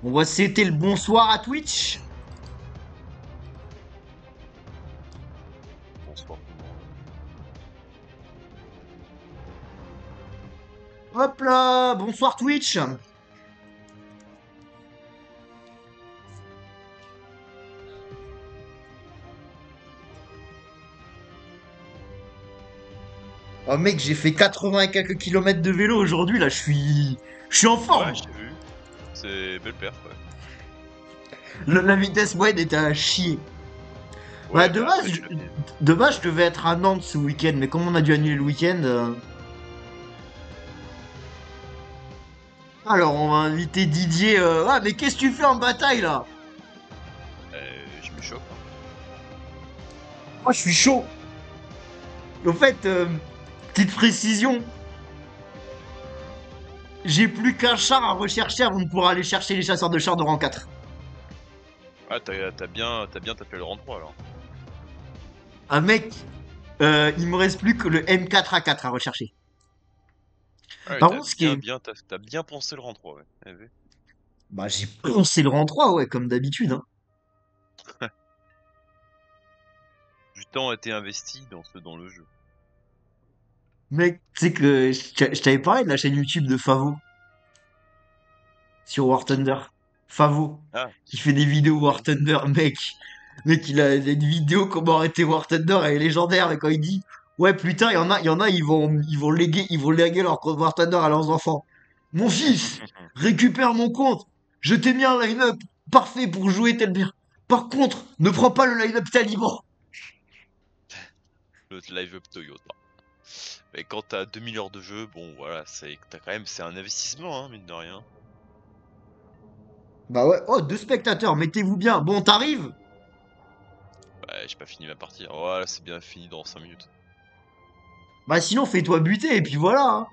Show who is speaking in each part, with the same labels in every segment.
Speaker 1: On va souhaiter le bonsoir à Twitch.
Speaker 2: Bonsoir tout le monde.
Speaker 1: Hop là, bonsoir Twitch. Oh mec, j'ai fait 80 et quelques kilomètres de vélo aujourd'hui, là, je suis en
Speaker 2: Ouais,
Speaker 1: forme.
Speaker 2: j'ai vu. C'est belle perf, ouais.
Speaker 1: La vitesse moyenne était à chier. Bah,
Speaker 2: Ouais, mais après, tu l'as bien.
Speaker 1: de base, je devais être à Nantes ce week-end, mais comme on a dû annuler le week-end, alors on va inviter Didier. Ah, mais qu'est-ce que tu fais en bataille là?
Speaker 2: Je me choque, hein.
Speaker 1: Moi, je suis chaud. Au fait, petite précision, j'ai plus qu'un char à rechercher avant de pouvoir aller chercher les chasseurs de chars de rang 4.
Speaker 2: Ah, t'as bien tapé le rang 3 alors.
Speaker 1: Ah mec, il me reste plus que le M4A4 à rechercher.
Speaker 2: Ouais,
Speaker 1: Par contre,
Speaker 2: t'as bien pensé le rang 3, ouais. Vu.
Speaker 1: bah j'ai poncé le rang 3, ouais, comme d'habitude, hein.
Speaker 2: Du temps a été investi dans le jeu.
Speaker 1: Mec, tu sais que je t'avais parlé de la chaîne YouTube de Favo sur War
Speaker 2: Qui?
Speaker 1: Thunder. Favo,
Speaker 2: Ah,
Speaker 1: qui fait des vidéos War
Speaker 2: oui.
Speaker 1: Thunder, mec. Mec, il a une vidéo comment arrêter War Thunder, elle est légendaire, mais quand il dit, ouais, plus tard, il y en a, ils vont léguer leur compte War Thunder à leurs enfants. Mon fils, récupère mon compte. Je t'ai mis un line-up parfait pour jouer tel bien. Par contre, ne prends pas le line-up taliban.
Speaker 2: Le live up Toyota. Mais quand t'as 2000 heures de jeu, bon voilà, c'est un investissement, hein, mine de rien.
Speaker 1: Bah ouais, oh, deux spectateurs, mettez-vous bien. Bon, t'arrives?
Speaker 2: Bah, j'ai pas fini ma partie. Voilà, c'est bien fini dans 5 minutes.
Speaker 1: Bah sinon, fais-toi buter, et puis voilà, hein.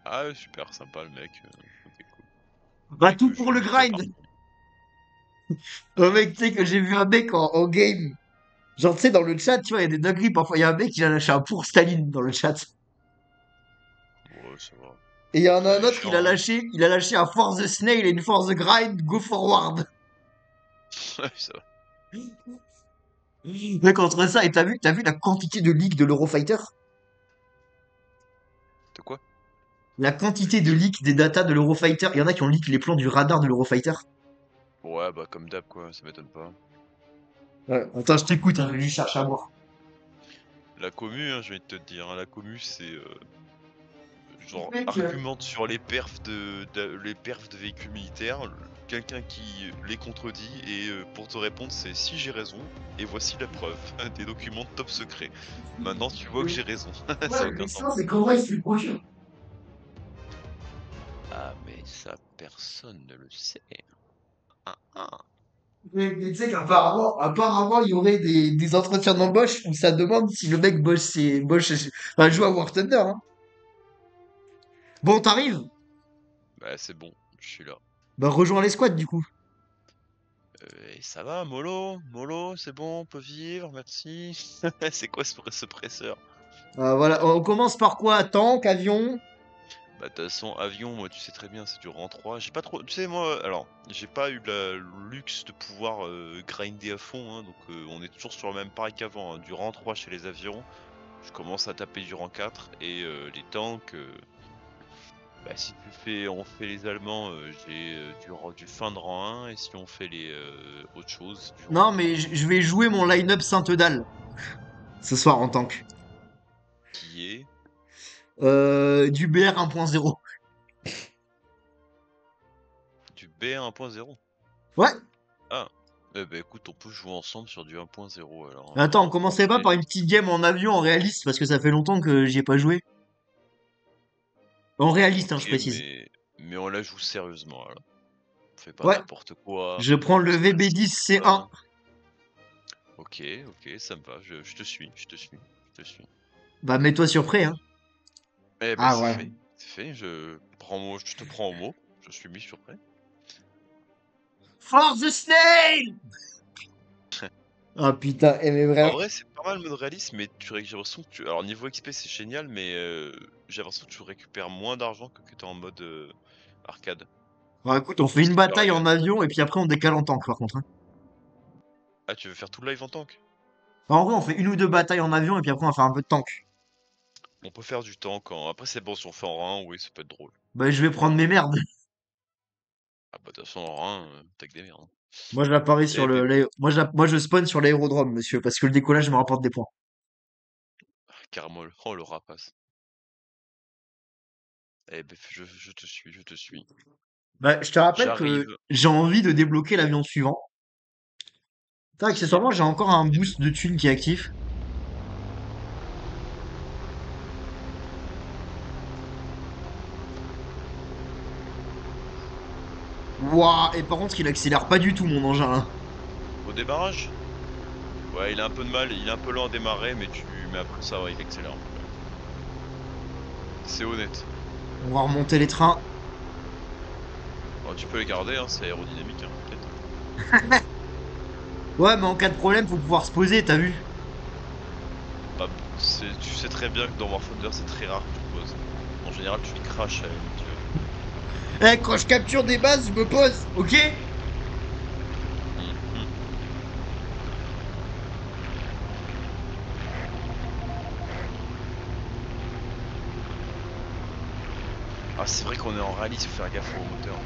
Speaker 2: Ah, ouais, super sympa le mec. C'est cool.
Speaker 1: Bah
Speaker 2: Faudrait
Speaker 1: tout
Speaker 2: que
Speaker 1: pour
Speaker 2: je
Speaker 1: le
Speaker 2: monte ma
Speaker 1: grind.
Speaker 2: partie.
Speaker 1: Oh mec, tu sais que j'ai vu un mec en game. Genre, tu sais, dans le chat, tu vois, il y a des dingueries. Parfois, il y a un mec qui a lâché un pour Staline dans le chat.
Speaker 2: Ouais, ça va.
Speaker 1: Et il y en a
Speaker 2: C'est
Speaker 1: un
Speaker 2: des
Speaker 1: autre, il a
Speaker 2: chiants, hein.
Speaker 1: lâché, il a lâché un force the snail et une force the grind, go forward.
Speaker 2: Ouais, ça va.
Speaker 1: Mec, entre ça, et t'as vu la quantité de leaks de l'Eurofighter?
Speaker 2: De quoi?
Speaker 1: La quantité de leaks des datas de l'Eurofighter. Il y en a qui ont leak les plans du radar de l'Eurofighter.
Speaker 2: Ouais, bah comme d'hab, quoi, ça m'étonne pas.
Speaker 1: Ouais, attends, je t'écoute, hein, je cherche à voir.
Speaker 2: La commu, hein, je vais te dire, hein, la commu, c'est genre
Speaker 1: Mec,
Speaker 2: argumente sur les perfs de véhicules militaires, quelqu'un qui les contredit et pour te répondre, c'est si j'ai raison et voici la preuve, des documents top secret. Maintenant, tu vois que j'ai raison, ça a
Speaker 1: ouais, mais
Speaker 2: aucun
Speaker 1: ça,
Speaker 2: sens.
Speaker 1: c'est comment il se le procure.
Speaker 2: Ah, mais ça, personne ne le sait. Ah, ah.
Speaker 1: Mais tu sais qu'apparemment, il y aurait des entretiens d'embauche où ça demande si le mec enfin, joue à War Thunder, hein. Bon, t'arrives?
Speaker 2: Bah c'est bon, je suis là.
Speaker 1: Bah, rejoins les squads, du coup.
Speaker 2: Et ça va, mollo, mollo, c'est bon, on peut vivre, merci. C'est quoi ce presseur?
Speaker 1: Voilà, on commence par quoi? Tank, avion?
Speaker 2: Bah de toute façon, avion, moi tu sais très bien, c'est du rang 3. J'ai pas trop, tu sais moi, alors j'ai pas eu le luxe de pouvoir grinder à fond, hein, donc on est toujours sur le même pareil qu'avant, hein, du rang 3 chez les avions. Je commence à taper du rang 4 et les tanks, bah si on fait les Allemands, j'ai du fin de rang 1 et si on fait les autre chose, du rang
Speaker 1: Non,
Speaker 2: 2.
Speaker 1: mais je vais jouer mon line-up Sainte-Dalle ce soir en tank.
Speaker 2: Qui est
Speaker 1: Du BR 1.0.
Speaker 2: du B 1.0.
Speaker 1: Ouais.
Speaker 2: Ah, eh ben écoute, on peut jouer ensemble sur du 1.0 alors,
Speaker 1: Attends, on
Speaker 2: on
Speaker 1: commençait pas par une
Speaker 2: finalise.
Speaker 1: petite game en avion en réaliste parce que ça fait longtemps que j'y ai pas joué. En réaliste, hein, je
Speaker 2: Ok,
Speaker 1: précise.
Speaker 2: mais on la joue sérieusement alors. On fait pas
Speaker 1: Ouais.
Speaker 2: n'importe quoi,
Speaker 1: Je prends
Speaker 2: on
Speaker 1: le
Speaker 2: se
Speaker 1: VB10
Speaker 2: précipite
Speaker 1: C1.
Speaker 2: pas. Ok, ok, ça me va, je te suis, je te suis, je te suis.
Speaker 1: Bah, mets-toi sur prêt, hein.
Speaker 2: Eh ben
Speaker 1: Ah ouais.
Speaker 2: c'est fait, je te prends au mot, je suis mis sur prêt.
Speaker 1: Force the snail! Ah putain, eh, mais
Speaker 2: En
Speaker 1: vraiment.
Speaker 2: vrai, c'est pas mal le mode réalisme, mais j'ai l'impression que alors niveau XP c'est génial, mais j'ai l'impression que tu récupères moins d'argent que t'es en mode arcade.
Speaker 1: Bon, écoute, on fait
Speaker 2: Qu'est-ce
Speaker 1: une
Speaker 2: qui peut
Speaker 1: bataille en
Speaker 2: arriver?
Speaker 1: avion et puis après on décale en tank par contre, hein.
Speaker 2: Ah, tu veux faire tout le live en tank?
Speaker 1: Enfin, en vrai, on fait une ou deux batailles en avion et puis après on va faire un peu de tank.
Speaker 2: On peut faire du tank en... Après, c'est bon, si on fait en rang, oui, ça peut être drôle.
Speaker 1: Bah, je vais prendre mes merdes.
Speaker 2: Ah bah, de toute façon, en rang, t'as que des merdes, hein.
Speaker 1: Moi, j'apparais sur
Speaker 2: Eh ben,
Speaker 1: moi, je spawn sur l'aérodrome, monsieur, parce que le décollage me rapporte des points.
Speaker 2: carrément, oh, le rapace. Eh ben, je te suis, je te suis.
Speaker 1: Bah, je te rappelle que
Speaker 2: J'arrive.
Speaker 1: j'ai envie de débloquer l'avion suivant. Ça,
Speaker 2: Qui est...
Speaker 1: accessoirement, j'ai encore un
Speaker 2: qui est-
Speaker 1: boost de thunes qui est actif. Ouah, et par contre, il accélère pas du tout, mon engin, là.
Speaker 2: Au démarrage? Ouais, il a un peu de mal, il est un peu lent à démarrer, mais après ça, ouais, il accélère un peu quand même. C'est honnête.
Speaker 1: On va remonter les trains.
Speaker 2: Oh, tu peux les garder, hein, c'est aérodynamique, hein, peut-être.
Speaker 1: Ouais, mais en cas de problème, faut pouvoir se poser, t'as vu?
Speaker 2: Bah, tu sais très bien que dans War Thunder, c'est très rare que tu te poses. En général, tu te craches à la limite, tu vois.
Speaker 1: Eh, quand je capture des bases, je me pose, ok?
Speaker 2: Hum. Ah, c'est vrai qu'on est en rallye, faut faire gaffe au moteur.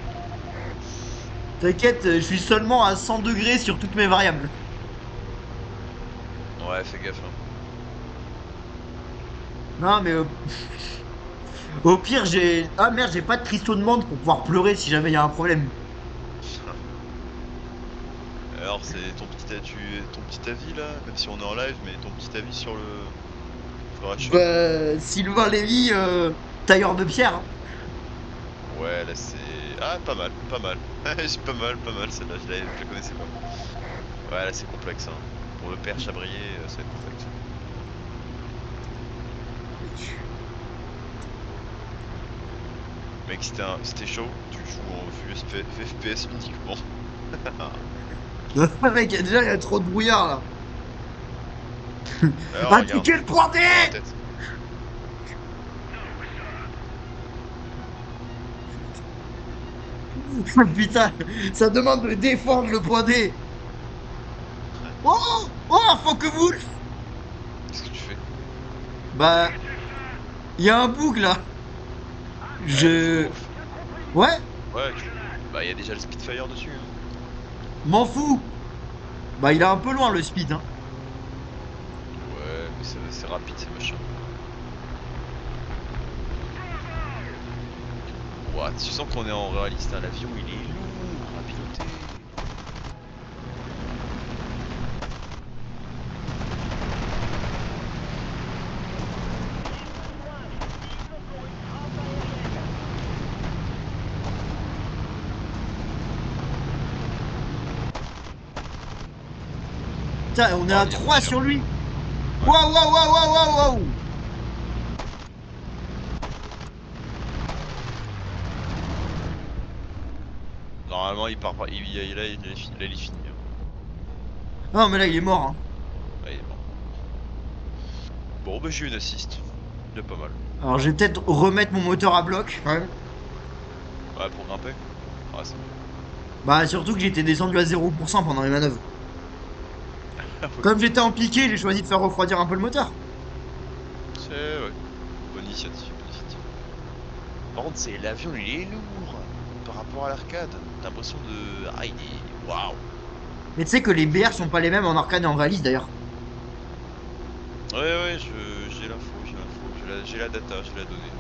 Speaker 1: T'inquiète, je suis seulement à 100 degrés sur toutes mes variables.
Speaker 2: Ouais, fais gaffe, hein.
Speaker 1: Non, mais au pire, j'ai... Ah merde, j'ai pas de cristaux de menthe pour pouvoir pleurer si jamais il y a un problème.
Speaker 2: Alors, c'est ton petit avis là, même si on est en live, mais ton petit avis sur le réchaud.
Speaker 1: Bah, Sylvain Lévy, tailleur de pierre, hein.
Speaker 2: Ouais, là c'est. Ah, pas mal, pas mal. C'est pas mal, pas mal, celle-là, je la connaissais pas. Ouais, là c'est complexe, hein. Pour le père Chabrier, ça va être complexe. Mec, c'était chaud, tu joues en FPS uniquement.
Speaker 1: Mec, déjà, il y a trop de brouillard, là.
Speaker 2: Alors,
Speaker 1: Un
Speaker 2: regarde,
Speaker 1: ticket de 3D!
Speaker 2: dans la tête.
Speaker 1: Putain, ça demande de défendre le point D. Oh! Oh, fuck vous!
Speaker 2: Qu'est-ce que tu fais?
Speaker 1: Bah, il y a un bug, là.
Speaker 2: Ouais, mais
Speaker 1: Je...
Speaker 2: ouf.
Speaker 1: Ouais,
Speaker 2: Ouais, bah il y a déjà le Spitfire dessus, hein.
Speaker 1: m'en fous. Bah, il est un peu loin, le speed, hein.
Speaker 2: Ouais, mais c'est rapide ces machins. Ouah, tu sens qu'on est en réaliste, hein. L'avion il est lourd à piloter.
Speaker 1: Putain, on est
Speaker 2: Oh,
Speaker 1: à
Speaker 2: il y a
Speaker 1: 3
Speaker 2: motion.
Speaker 1: sur lui.
Speaker 2: Ouais.
Speaker 1: Waouh, waouh, waouh, waouh, waouh, waouh.
Speaker 2: Normalement il part pas. Il est fini, hein.
Speaker 1: Ah, non, mais là, il est mort, hein.
Speaker 2: Ouais, il est mort. Bon, bah j'ai eu une assist. C'est pas mal.
Speaker 1: Alors, je vais peut-être remettre mon moteur à bloc, quand même.
Speaker 2: Ouais, pour grimper. Ah, c'est mieux.
Speaker 1: Bah, surtout que j'étais descendu à 0% pendant les manœuvres.
Speaker 2: Ah oui.
Speaker 1: Comme j'étais en piqué, j'ai choisi de faire refroidir un peu le moteur.
Speaker 2: C'est ouais. Bonne initiative, bonne initiative. Par contre, c'est l'avion, il est lourd par rapport à l'arcade. T'as l'impression de. Ah, il est. Waouh!
Speaker 1: Mais tu sais que les BR sont pas les mêmes en arcade et en réaliste, d'ailleurs.
Speaker 2: Ouais, ouais, j'ai l'info, j'ai l'info. J'ai la data, j'ai la donnée.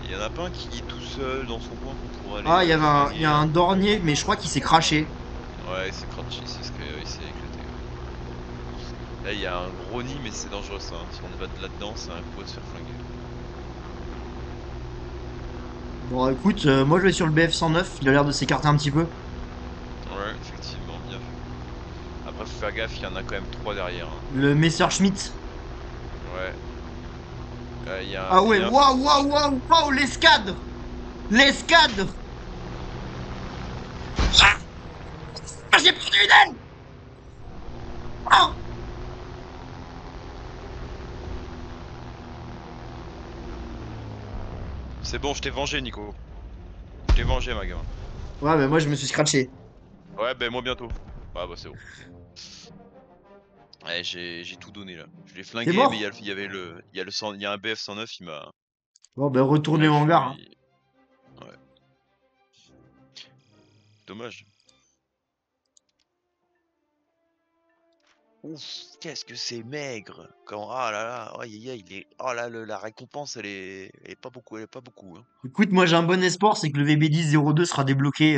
Speaker 2: Il y en a pas un qui est tout seul dans son coin qu'on pourrait aller
Speaker 1: Ah, il y
Speaker 2: flinguer
Speaker 1: a
Speaker 2: là.
Speaker 1: un dornier, mais je crois qu'il s'est craché.
Speaker 2: Ouais, c'est crunchy, c'est ce qu'il s'est éclaté. Ouais. Là, il y a un gros nid, mais c'est dangereux ça, hein. Si on va de là-dedans, c'est un coup à se faire flinguer.
Speaker 1: Bon, écoute, moi je vais sur le BF-109, il a l'air de s'écarter un petit peu.
Speaker 2: Ouais, effectivement, bien fait. Après, faut faire gaffe, il y en a quand même 3 derrière, hein.
Speaker 1: Le Messerschmitt.
Speaker 2: Ouais.
Speaker 1: Ah
Speaker 2: Il
Speaker 1: ouais,
Speaker 2: y a un
Speaker 1: waouh, waouh, waouh, waouh, l'escadre! L'escadre! Ah, j'ai perdu une aile! Ah.
Speaker 2: C'est bon, je t'ai vengé, Nico. Je t'ai vengé, ma gamin.
Speaker 1: Ouais, mais moi je me suis scratché.
Speaker 2: Ouais, ben moi bientôt. Ah bah c'est bon. Ouais, j'ai tout donné là. Je l'ai
Speaker 1: T'es
Speaker 2: flingué, mais
Speaker 1: mort?
Speaker 2: il y avait il y a un BF-109,
Speaker 1: Bon, ben retournez
Speaker 2: ouais,
Speaker 1: au hangar, hein.
Speaker 2: ouais, dommage. Ouf, qu'est-ce que c'est maigre quand ah là là, aïe aïe aïe, oh là la récompense elle est pas beaucoup, elle est pas beaucoup hein.
Speaker 1: Écoute, moi j'ai un bon espoir, c'est que le VB10-02 sera débloqué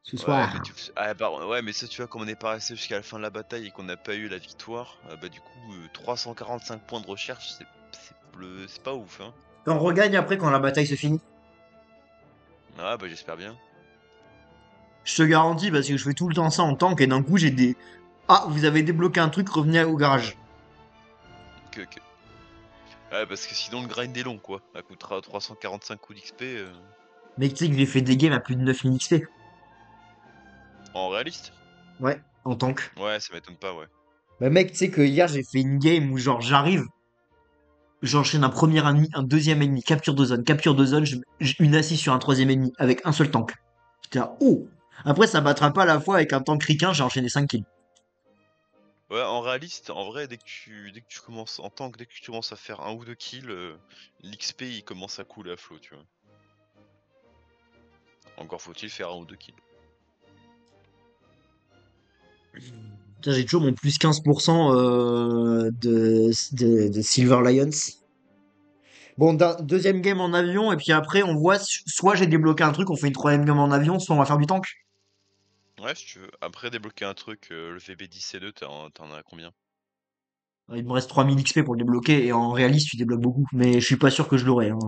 Speaker 1: ce
Speaker 2: Ouais,
Speaker 1: soir.
Speaker 2: mais ah, ouais, mais ça tu vois comme on n'est pas resté jusqu'à la fin de la bataille et qu'on n'a pas eu la victoire, bah du coup 345 points de recherche, c'est pas ouf hein.
Speaker 1: Et on regagne après quand la bataille se finit.
Speaker 2: Ah bah j'espère bien.
Speaker 1: Je te garantis, parce que je fais tout le temps ça en tank, et d'un coup j'ai des... Ah, vous avez débloqué un truc, revenez au garage.
Speaker 2: Que. Ouais, parce que sinon le grind est long quoi. Ça coûtera 345 coups d'XP
Speaker 1: Mec, tu sais que j'ai fait des games à plus de 9000 XP.
Speaker 2: en réaliste.
Speaker 1: Ouais, en tank.
Speaker 2: Ouais, ça m'étonne pas, ouais.
Speaker 1: Bah mec, tu sais que hier j'ai fait une game où genre j'arrive, j'enchaîne un premier ennemi, un deuxième ennemi, capture de zone, une assise sur un troisième ennemi, avec un seul tank. J'étais là, oh. Après ça battra pas à la fois avec un tank ricain, j'ai enchaîné 5 kills.
Speaker 2: Ouais, en réaliste, en vrai, dès que tu commences en tank, dès que tu commences à faire un ou deux kills, l'XP il commence à couler à flot, tu vois. Encore faut-il faire un ou deux kills.
Speaker 1: Putain, j'ai toujours mon plus 15% de Silver Lions. Bon, deuxième game en avion, et puis après, on voit, soit j'ai débloqué un truc, on fait une troisième game en avion, soit on va faire du tank.
Speaker 2: Ouais, si tu veux. Après débloquer un truc, le VB10C2, t'en as combien?
Speaker 1: Il me reste 3000 XP pour le débloquer, et en réaliste, tu débloques beaucoup. Mais je suis pas sûr que je l'aurai, hein.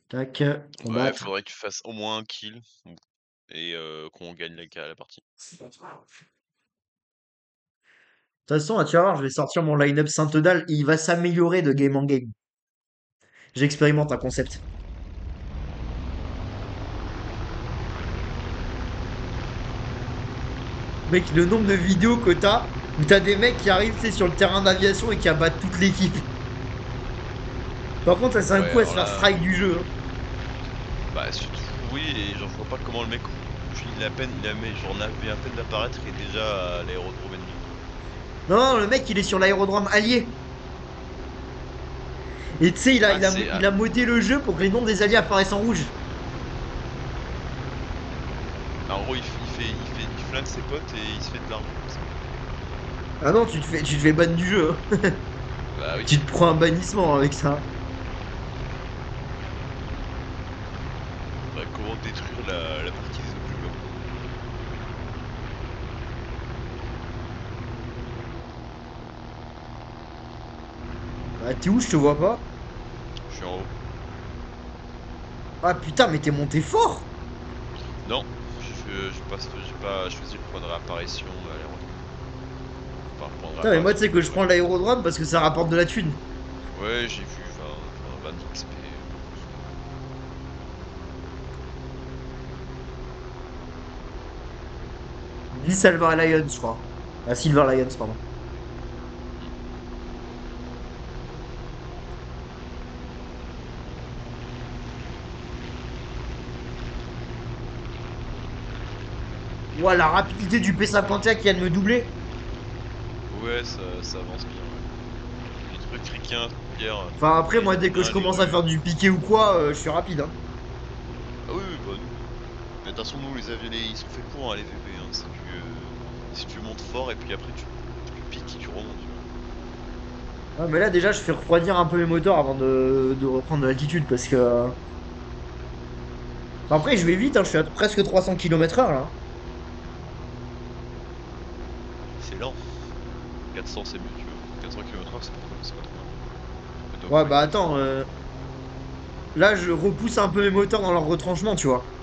Speaker 1: Tac,
Speaker 2: Ouais,
Speaker 1: combattre.
Speaker 2: faudrait que tu fasses au moins un kill et qu'on gagne la partie.
Speaker 1: De toute façon, tu vas voir, je vais sortir mon line-up Saint-Eudal, et il va s'améliorer de game en game. J'expérimente un concept. Mec, le nombre de vidéos que t'as, où t'as des mecs qui arrivent, tu sais, sur le terrain d'aviation et qui abattent toute l'équipe. Par contre, ça c'est un
Speaker 2: Ouais,
Speaker 1: coup à se
Speaker 2: alors
Speaker 1: faire
Speaker 2: là,
Speaker 1: strike du jeu, hein.
Speaker 2: bah surtout oui, et j'en vois pas comment le mec, j'en avais à peine d'apparaître, il est déjà à l'aérodrome ennemi.
Speaker 1: Non, non, le mec, il est sur l'aérodrome allié. Et tu sais,
Speaker 2: Ah, c'est.
Speaker 1: il a modé le jeu pour que les noms des alliés apparaissent en rouge.
Speaker 2: En gros, il flingue ses potes et il se fait de l'arme.
Speaker 1: Ah non, tu te fais ban du jeu, hein.
Speaker 2: Bah oui.
Speaker 1: Tu te prends un bannissement avec ça.
Speaker 2: Bah, comment détruire la partie des occupants.
Speaker 1: Bah, t'es où, je te vois pas?
Speaker 2: Je suis en haut.
Speaker 1: Ah putain, mais t'es monté fort!
Speaker 2: Non, j'ai pas choisi le point de réapparition à l'aérodrome. Enfin, point de
Speaker 1: Putain, mais moi, tu
Speaker 2: réapparition,
Speaker 1: sais que je
Speaker 2: ouais.
Speaker 1: prends l'aérodrome parce que ça rapporte de la thune.
Speaker 2: Ouais, j'ai vu 20 XP.
Speaker 1: 10 Silver Lions, je crois. Ah, Silver Lions, pardon. Ouah, la rapidité du P51 qui vient de me doubler.
Speaker 2: Ouais, ça avance bien. Ouais. Les trucs ricains, hier,
Speaker 1: Enfin, après,
Speaker 2: ils
Speaker 1: moi,
Speaker 2: ont
Speaker 1: dès que
Speaker 2: bien
Speaker 1: je
Speaker 2: allé
Speaker 1: commence
Speaker 2: au
Speaker 1: à faire
Speaker 2: U.
Speaker 1: du piqué ou quoi, je suis rapide, hein.
Speaker 2: Ah oui, oui, bah nous. Mais de toute façon, nous, les avions, ils sont faits pour hein, les VB. Hein. Si tu montes fort et puis après tu piques et tu remontes. Tu
Speaker 1: Ah, mais là, déjà, je fais refroidir un peu mes moteurs avant de reprendre de l'altitude parce que. Enfin, après, je vais vite, hein, je suis à presque 300 km/h là.
Speaker 2: C'est lent. 400 c'est mieux, tu vois. 400 km/h c'est pas trop mal. Mais donc
Speaker 1: Ouais,
Speaker 2: ouais,
Speaker 1: bah
Speaker 2: il faut.
Speaker 1: attends, là, je repousse un peu mes moteurs dans leur retranchement, tu vois.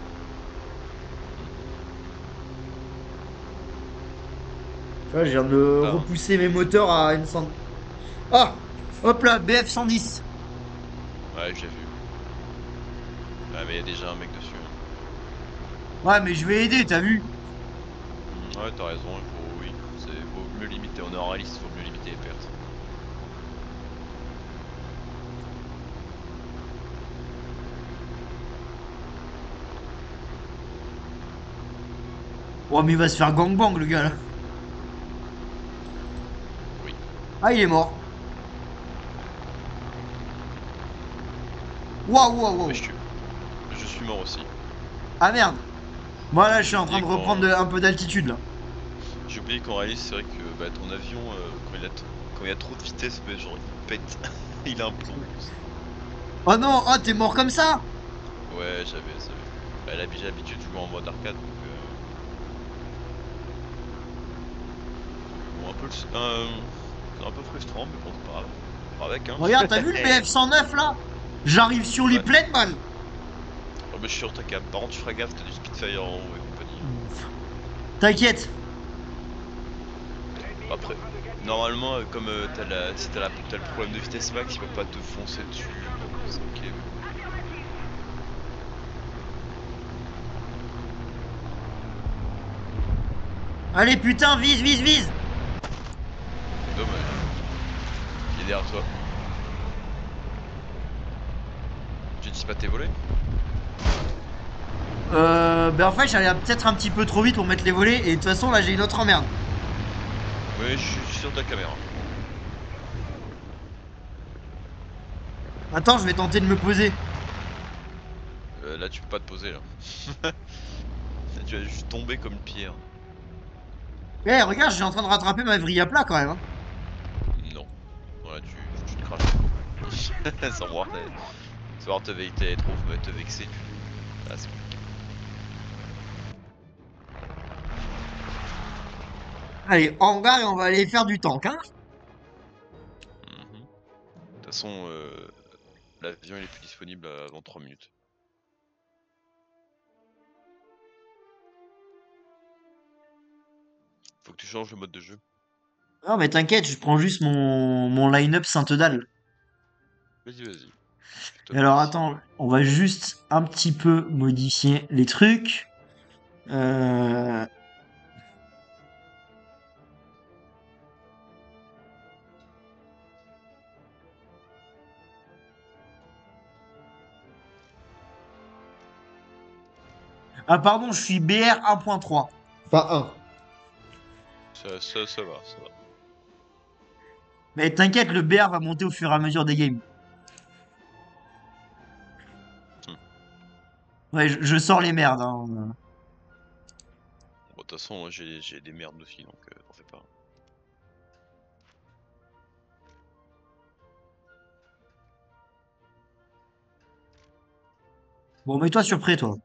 Speaker 1: Tu vois, je viens de
Speaker 2: Là, hein.
Speaker 1: repousser mes moteurs à une cent... Ah! Hop là, BF 110.
Speaker 2: Ouais, j'ai vu. Ah, mais il y a déjà un mec dessus. Hein.
Speaker 1: Ouais, mais je vais aider, t'as vu?
Speaker 2: Ouais, t'as raison, il faut. Oui. Vaut mieux limiter, on est en réaliste, faut mieux limiter les pertes.
Speaker 1: Oh, mais il va se faire gangbang, le gars, là.
Speaker 2: Oui.
Speaker 1: Ah, il est mort. Waouh, waouh,
Speaker 2: Mais
Speaker 1: waouh.
Speaker 2: je suis mort aussi.
Speaker 1: Ah, merde. Moi, là, je suis
Speaker 2: J'ai
Speaker 1: en train
Speaker 2: oublié
Speaker 1: de reprendre un peu d'altitude, là.
Speaker 2: j'ai oublié qu'en réaliste, c'est vrai que bah, ton avion, quand il y a trop de vitesse, bah, genre il pète, il implose.
Speaker 1: Oh non, oh, t'es mort comme ça?
Speaker 2: Ouais, j'avais. Bah, j'ai l'habitude de jouer en mode arcade, donc bon, c'est un peu frustrant, mais bon, c'est pas grave. Avec, hein.
Speaker 1: Regarde, t'as vu le BF-109, là? J'arrive sur lui
Speaker 2: Ouais.
Speaker 1: pleine balle.
Speaker 2: Oh, mais je suis sur ta cam. Par contre, tu feras gaffe, t'as du Spitfire en haut et compagnie.
Speaker 1: T'inquiète.
Speaker 2: Après, normalement, comme si t'as le problème de vitesse max, il va pas te foncer dessus. Bon, c'est ok.
Speaker 1: Allez, putain, vise, vise, vise.
Speaker 2: Dommage. Il est derrière toi. Tu dis pas tes volets?
Speaker 1: Ben en fait, j'allais peut-être un petit peu trop vite pour mettre les volets. Et de toute façon, là, j'ai une autre emmerde.
Speaker 2: Oui, je suis sur ta caméra.
Speaker 1: Attends, je vais tenter de me poser.
Speaker 2: Là, tu peux pas te poser là. Là, tu vas juste tomber comme une pierre.
Speaker 1: Eh, regarde, je suis en train de rattraper ma vrille à plat quand même, hein.
Speaker 2: Non. Voilà, tu te craches. Sans voir te vexer trop, te vexer. Ah, c'est compliqué.
Speaker 1: Allez, hangar et on va aller faire du tank, hein.
Speaker 2: Mhm. De toute façon, l'avion il est plus disponible avant 3 minutes. Faut que tu changes le mode de jeu.
Speaker 1: Non, mais t'inquiète, je prends juste mon line-up Sainte-Dalle.
Speaker 2: Vas-y, vas-y.
Speaker 1: Et
Speaker 2: Fais-toi
Speaker 1: alors,
Speaker 2: plaisir.
Speaker 1: attends, on va juste un petit peu modifier les trucs. Euh... Ah, pardon, je suis BR 1.3. Enfin, 1.
Speaker 2: Ça va, ça va.
Speaker 1: Mais t'inquiète, le BR va monter au fur et à mesure des games.
Speaker 2: Hmm.
Speaker 1: Ouais, je sors les merdes, hein.
Speaker 2: Bon, de toute façon, moi, j'ai des merdes aussi, donc t'en fais pas.
Speaker 1: Bon, mets-toi sur prêt, toi.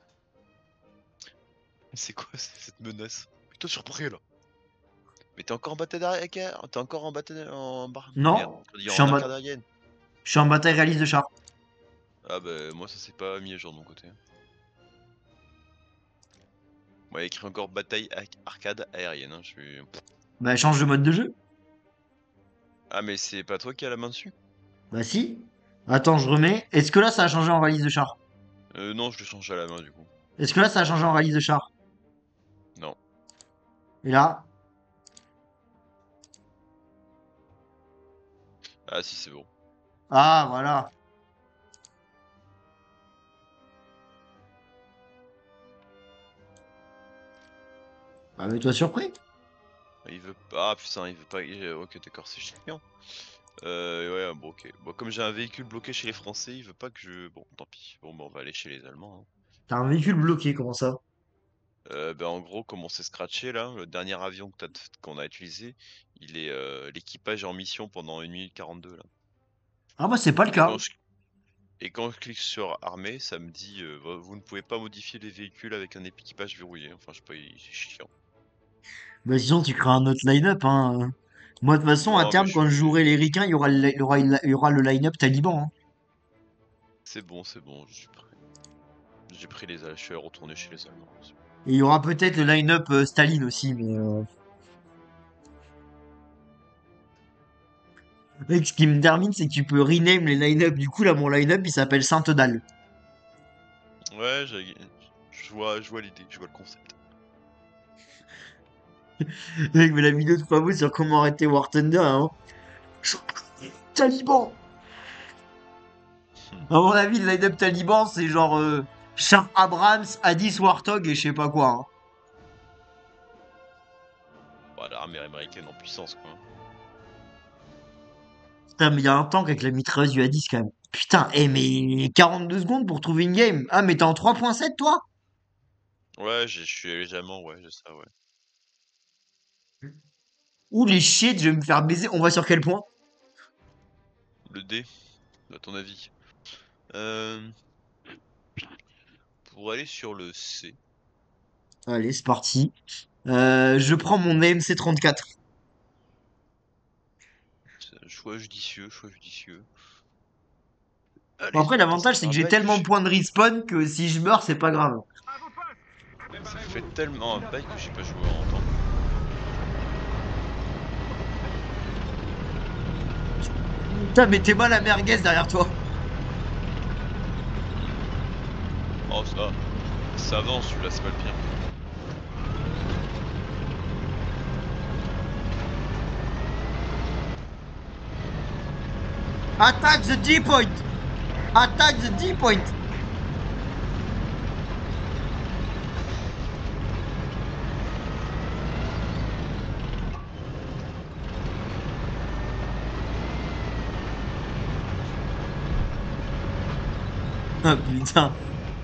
Speaker 2: C'est quoi cette menace? Putain, surpris là. Mais t'es encore en bataille d'arrière? T'es encore en bataille merde,
Speaker 1: Non,
Speaker 2: je veux
Speaker 1: je
Speaker 2: dire
Speaker 1: suis en,
Speaker 2: en arcade aérienne.
Speaker 1: je suis en bataille réaliste de char.
Speaker 2: Ah bah moi ça s'est pas mis à jour de mon côté. Moi il y a écrit encore bataille arcade aérienne. Hein. Je suis...
Speaker 1: Bah, change de mode de jeu.
Speaker 2: Ah mais c'est pas toi qui as la main dessus?
Speaker 1: Bah, si. Attends, je remets. Est-ce que là, ça a changé en réaliste de char?
Speaker 2: Non, je le change à la main du coup.
Speaker 1: Est-ce que là, ça a changé en réaliste de char?
Speaker 2: Non.
Speaker 1: Et là?
Speaker 2: Ah si c'est bon.
Speaker 1: Ah, voilà. Bah, mets-toi sur prêt.
Speaker 2: Il veut pas. Ah putain, il veut pas. Ok d'accord, c'est chiant. Ouais bon ok. Bon comme j'ai un véhicule bloqué chez les Français, il veut pas que je. Bon tant pis. Bon bah on va aller chez les Allemands. Hein.
Speaker 1: T'as un véhicule bloqué, comment ça?
Speaker 2: Bah, en gros, comme on s'est scratché là, le dernier avion qu'on a utilisé, il est l'équipage est en mission pendant 1 minute 42 là.
Speaker 1: Ah, bah, c'est pas le
Speaker 2: Et
Speaker 1: cas.
Speaker 2: quand je clique sur armée, ça me dit vous ne pouvez pas modifier les véhicules avec un équipage verrouillé. Enfin, je sais pas, c'est chiant.
Speaker 1: Bah, sinon, tu crées un autre line-up, hein. Moi, de toute façon, à
Speaker 2: Non, mais
Speaker 1: terme, quand je jouerai les ricains, il y aura le line-up taliban, hein.
Speaker 2: c'est bon, je suis prêt. J'ai pris je suis retourné chez les Allemands.
Speaker 1: Et il y aura peut-être le line-up Staline aussi, mais mec, ce qui me termine, c'est que tu peux rename les line-up. Du coup, là, mon line-up, il s'appelle Sainte-Dalle.
Speaker 2: Ouais, je vois l'idée, je vois le concept.
Speaker 1: Mec, mais la vidéo de Favo sur comment arrêter War Thunder, hein. Taliban! À mon avis, le line-up Taliban, c'est genre Sharp Abrams, Addis Warthog et je sais pas quoi, hein.
Speaker 2: Bah, l'armée américaine en puissance, quoi.
Speaker 1: Putain, mais il y a un tank avec la mitrailleuse du Addis quand même. Putain, mais 42 secondes pour trouver une game. Ah, mais t'es en 3.7 toi?
Speaker 2: Ouais, je suis légèrement, ouais, j'ai ça, ouais.
Speaker 1: Ouh les shit, je vais me faire baiser. On va sur quel point?
Speaker 2: Le D, à ton avis. Euh, pour aller sur le C,
Speaker 1: Allez, c'est parti. Je prends mon AMC 34.
Speaker 2: c'est un choix judicieux, choix judicieux.
Speaker 1: Bon,
Speaker 2: Allez,
Speaker 1: après,
Speaker 2: putain, ça
Speaker 1: l'avantage,
Speaker 2: fait
Speaker 1: c'est que
Speaker 2: un
Speaker 1: j'ai
Speaker 2: bail que
Speaker 1: tellement de
Speaker 2: j'ai...
Speaker 1: points de respawn que si je meurs, c'est pas grave.
Speaker 2: Ça fait tellement un bail que j'ai pas joué en temps.
Speaker 1: Putain, mais t'es mal à merguez derrière toi.
Speaker 2: Oh, ça avance, celui-là, c'est pas le pire.
Speaker 1: Attack the D-point! Attack the D-point! Ah putain.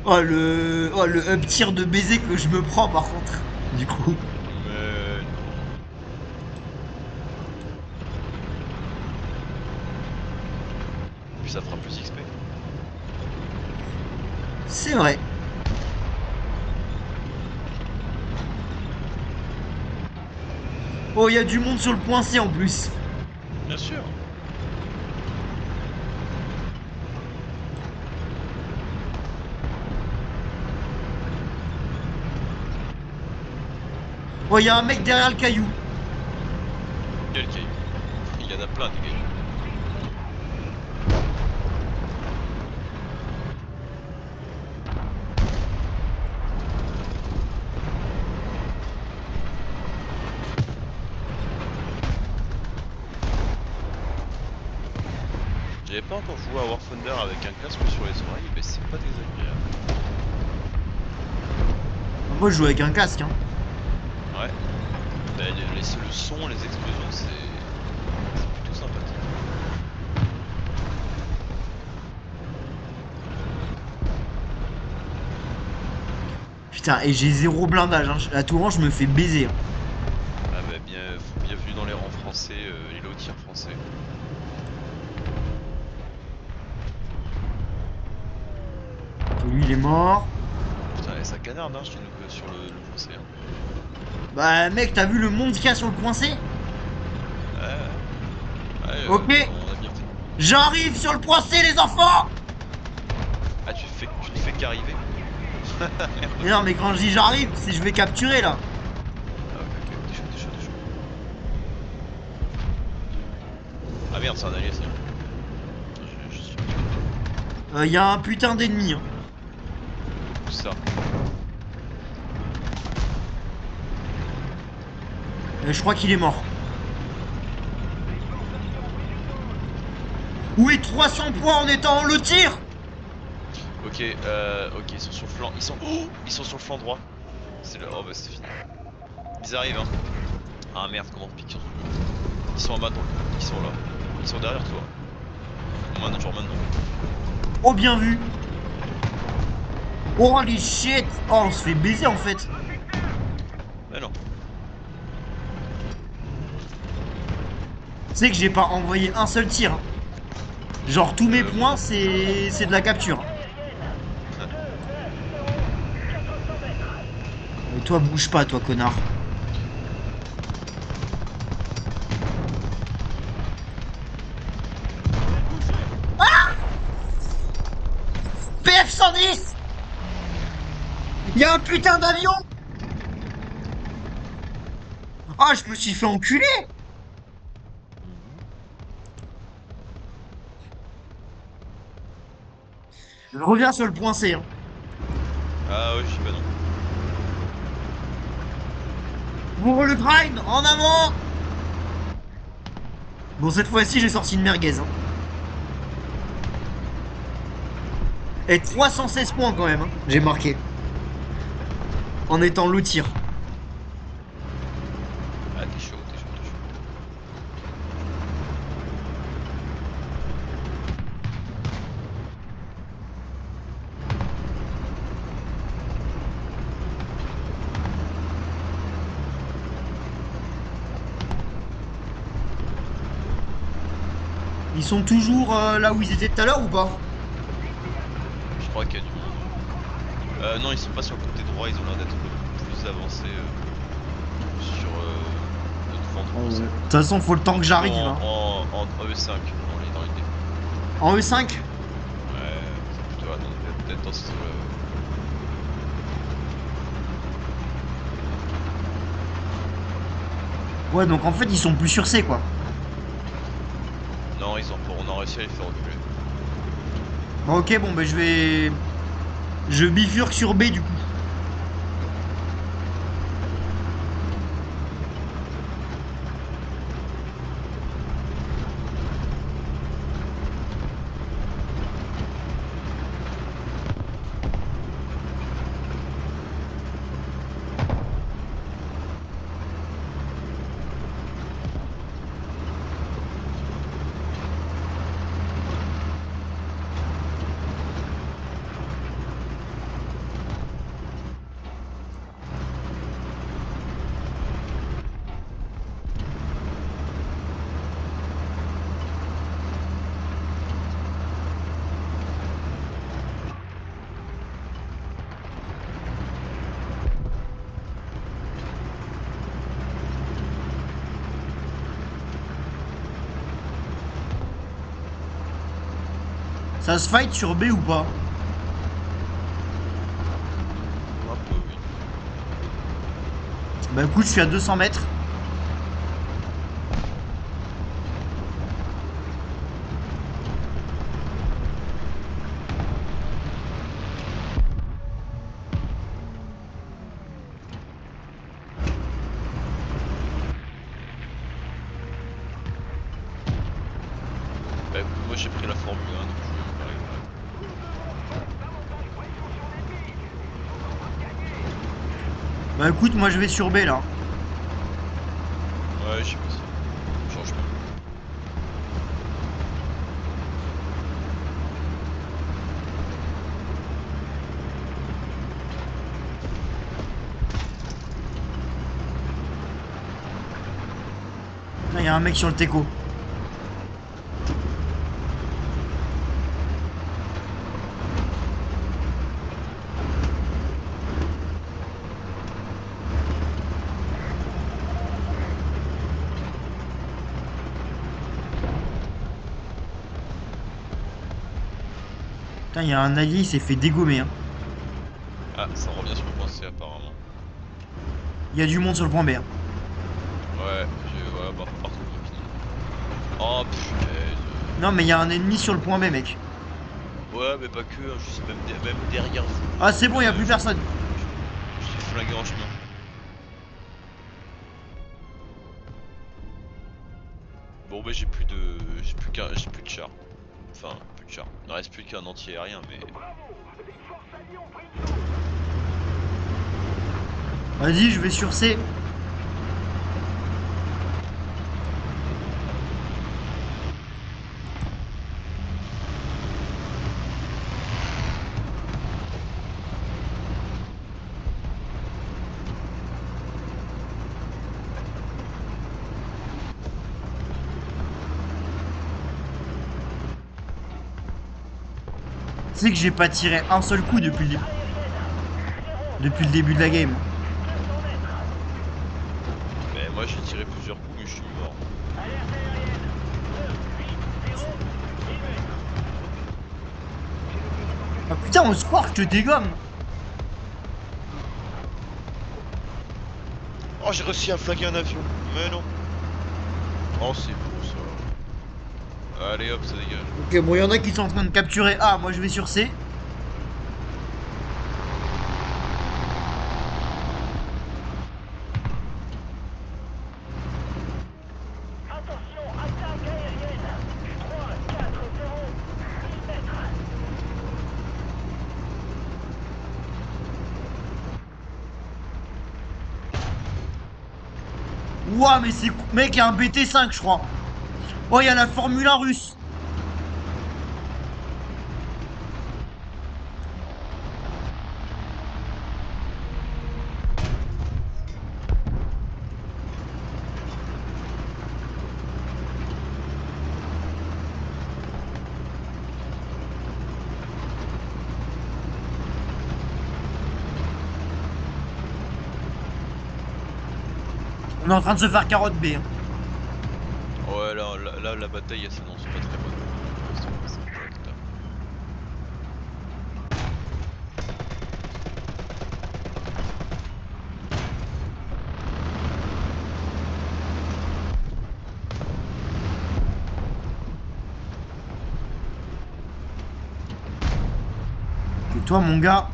Speaker 1: Oh le up tir de baiser que je me prends par contre. Du coup.
Speaker 2: Mais... Puis ça fera plus XP.
Speaker 1: C'est vrai. Oh, il y a du monde sur le point C en plus.
Speaker 2: Bien sûr.
Speaker 1: Oh, il y a un mec derrière le caillou.
Speaker 2: Quel caillou. Il y en a plein des cailloux. J'avais pas encore joué à War Thunder avec un casque sur les oreilles, mais c'est pas désagréable.
Speaker 1: Moi, je joue avec un casque, hein.
Speaker 2: Ouais. Le son, les explosions, c'est plutôt sympathique.
Speaker 1: Putain, et j'ai zéro blindage, hein. À tout rang, je me fais baiser, hein.
Speaker 2: Ah bah bienvenue dans les rangs français, les low tiers français.
Speaker 1: Lui, il est mort.
Speaker 2: Putain, et ça canarde hein, chez nous sur le français. Hein.
Speaker 1: Bah, mec, t'as vu le monde qu'il y a sur le point C?
Speaker 2: Ouais,
Speaker 1: Ok,
Speaker 2: on a bien fait.
Speaker 1: j'arrive sur le point C, les enfants!
Speaker 2: Ah, tu ne fais qu'arriver.
Speaker 1: Mais non, mais quand je dis j'arrive, c'est je vais capturer là.
Speaker 2: Ah, ok, t'es chaud, t'es chaud, t'es chaud. Ah merde, c'est un allié, ça. Je suis
Speaker 1: Y a un putain d'ennemi, hein.
Speaker 2: où ça.
Speaker 1: Je crois qu'il est mort. Où est 300 points en étant le tir?
Speaker 2: Ok, ils sont sur le flanc. Ils sont sur le flanc droit. C'est le. Oh bah c'est fini. Ils arrivent hein. Ah merde, comment on pique? Ils sont en bas, ils sont là. Ils sont derrière toi. Maintenant, genre maintenant.
Speaker 1: Oh, bien vu. Oh, les shit. Oh, on se fait baiser en fait.
Speaker 2: Mais non.
Speaker 1: Tu sais que j'ai pas envoyé un seul tir, hein. Genre tous mes points, c'est de la capture. Mais toi, bouge pas, toi, connard. PF-110. Y'a un putain d'avion. Ah, je me suis fait enculer. Je reviens sur le point C, hein.
Speaker 2: Ah ouais, je sais pas non.
Speaker 1: Pour le grind, en avant. Bon, cette fois-ci, j'ai sorti une merguez. Hein. Et 316 points quand même, hein. J'ai marqué. En étant low tir.
Speaker 2: Ah, t'es chaud, t'es chaud, t'es chaud.
Speaker 1: Ils sont toujours là où ils étaient tout à l'heure ou pas?
Speaker 2: Je crois qu'il y a du monde. Non, ils sont pas sur le côté droit, ils ont l'air d'être plus avancés sur notre vent
Speaker 1: De
Speaker 2: français.
Speaker 1: toute façon, faut le temps que j'arrive. Hein.
Speaker 2: En E5, dans l'idée.
Speaker 1: En E5?
Speaker 2: Ouais, c'est plutôt attends, peut-être dans ce
Speaker 1: Ouais, donc en fait, ils sont plus sur C, quoi.
Speaker 2: Non, on a réussi à les faire reculer.
Speaker 1: Bon, ok, bon, bah je vais... Je bifurque sur B, du coup. Ça se fight sur B ou pas?
Speaker 2: Un peu, oui.
Speaker 1: Bah écoute, je suis à 200 mètres.
Speaker 2: Bah écoute, moi j'ai pris la Formule 1, donc je vais arriver.
Speaker 1: Bah écoute, moi je vais sur B, là.
Speaker 2: Ouais, j'ai passé. Changement.
Speaker 1: Là, il y a un mec sur le teco. Putain, il y a un allié, il s'est fait dégommer. Hein.
Speaker 2: Ah, ça revient sur le point C apparemment.
Speaker 1: Il y a du monde sur le point B. Hein.
Speaker 2: Ouais, bah partout finalement. Oh punaise.
Speaker 1: Non, mais il y a un ennemi sur le point B, mec.
Speaker 2: Ouais, mais pas que, hein, juste même derrière vous.
Speaker 1: Ah, c'est bon, il y a plus personne.
Speaker 2: Je suis flingué en chemin. Bon bah j'ai plus de char. Enfin, plus de char. Il ne reste plus qu'un anti-aérien, mais
Speaker 1: Vas-y, je vais sur C. Tu sais que j'ai pas tiré un seul coup depuis le début de la game.
Speaker 2: moi j'ai tiré plusieurs coups, mais je suis mort.
Speaker 1: Ah putain, au square, je te dégomme.
Speaker 2: Oh, j'ai réussi à flinguer un avion, mais non. Oh, c'est beau ça. Allez hop, ça dégage.
Speaker 1: Ok, bon, il y en a qui sont en train de capturer A. Moi, je vais sur C. Ouah, mais c'est... Mec, il y a un BT5, je crois. Oh, il y a la Formule 1 russe. On est en train de se faire carotte B, hein.
Speaker 2: Ouais, là, la bataille, elle s'annonce pas très bonne. C'est correct, là.
Speaker 1: Et toi, mon gars.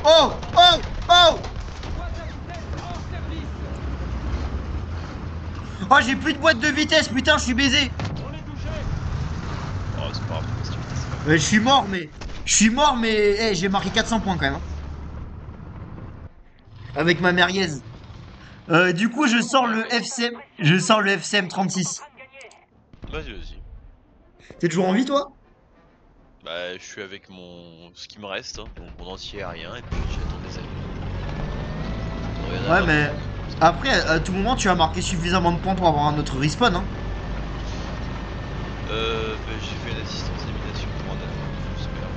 Speaker 1: Oh! Oh! Oh! Oh, j'ai plus de boîte de vitesse, putain, je suis baisé.
Speaker 2: Oh, c'est pas grave, c'est pas grave.
Speaker 1: Je suis mort, mais... Je suis mort, mais... Eh, j'ai marqué 400 points, quand même, hein. Avec ma merguez. Du coup, je sors le FCM... Je sors le FCM 36.
Speaker 2: Vas-y, vas-y.
Speaker 1: T'es toujours en vie, toi?
Speaker 2: Bah, je suis avec ce qui me reste, hein, donc mon entier aérien, et puis j'attends des amis. On va y en
Speaker 1: Ouais,
Speaker 2: avoir
Speaker 1: mais... Après, à tout moment, tu as marqué suffisamment de points pour avoir un autre respawn, hein.
Speaker 2: Bah, j'ai fait une assistance d'élimination pour un avion, j'espère.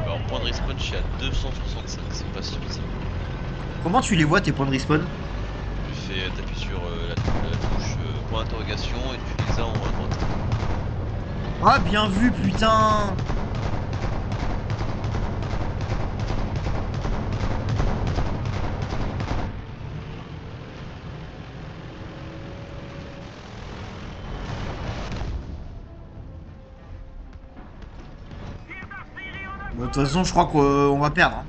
Speaker 2: Bah, en point de respawn, je suis à 265, c'est pas suffisant.
Speaker 1: Comment tu les vois, tes points de respawn?
Speaker 2: Tu fais t'appuies sur la touche point d'interrogation et tu les as en haut à droite.
Speaker 1: Ah, bien vu, putain. Bon, de toute façon, je crois qu'on va perdre, hein.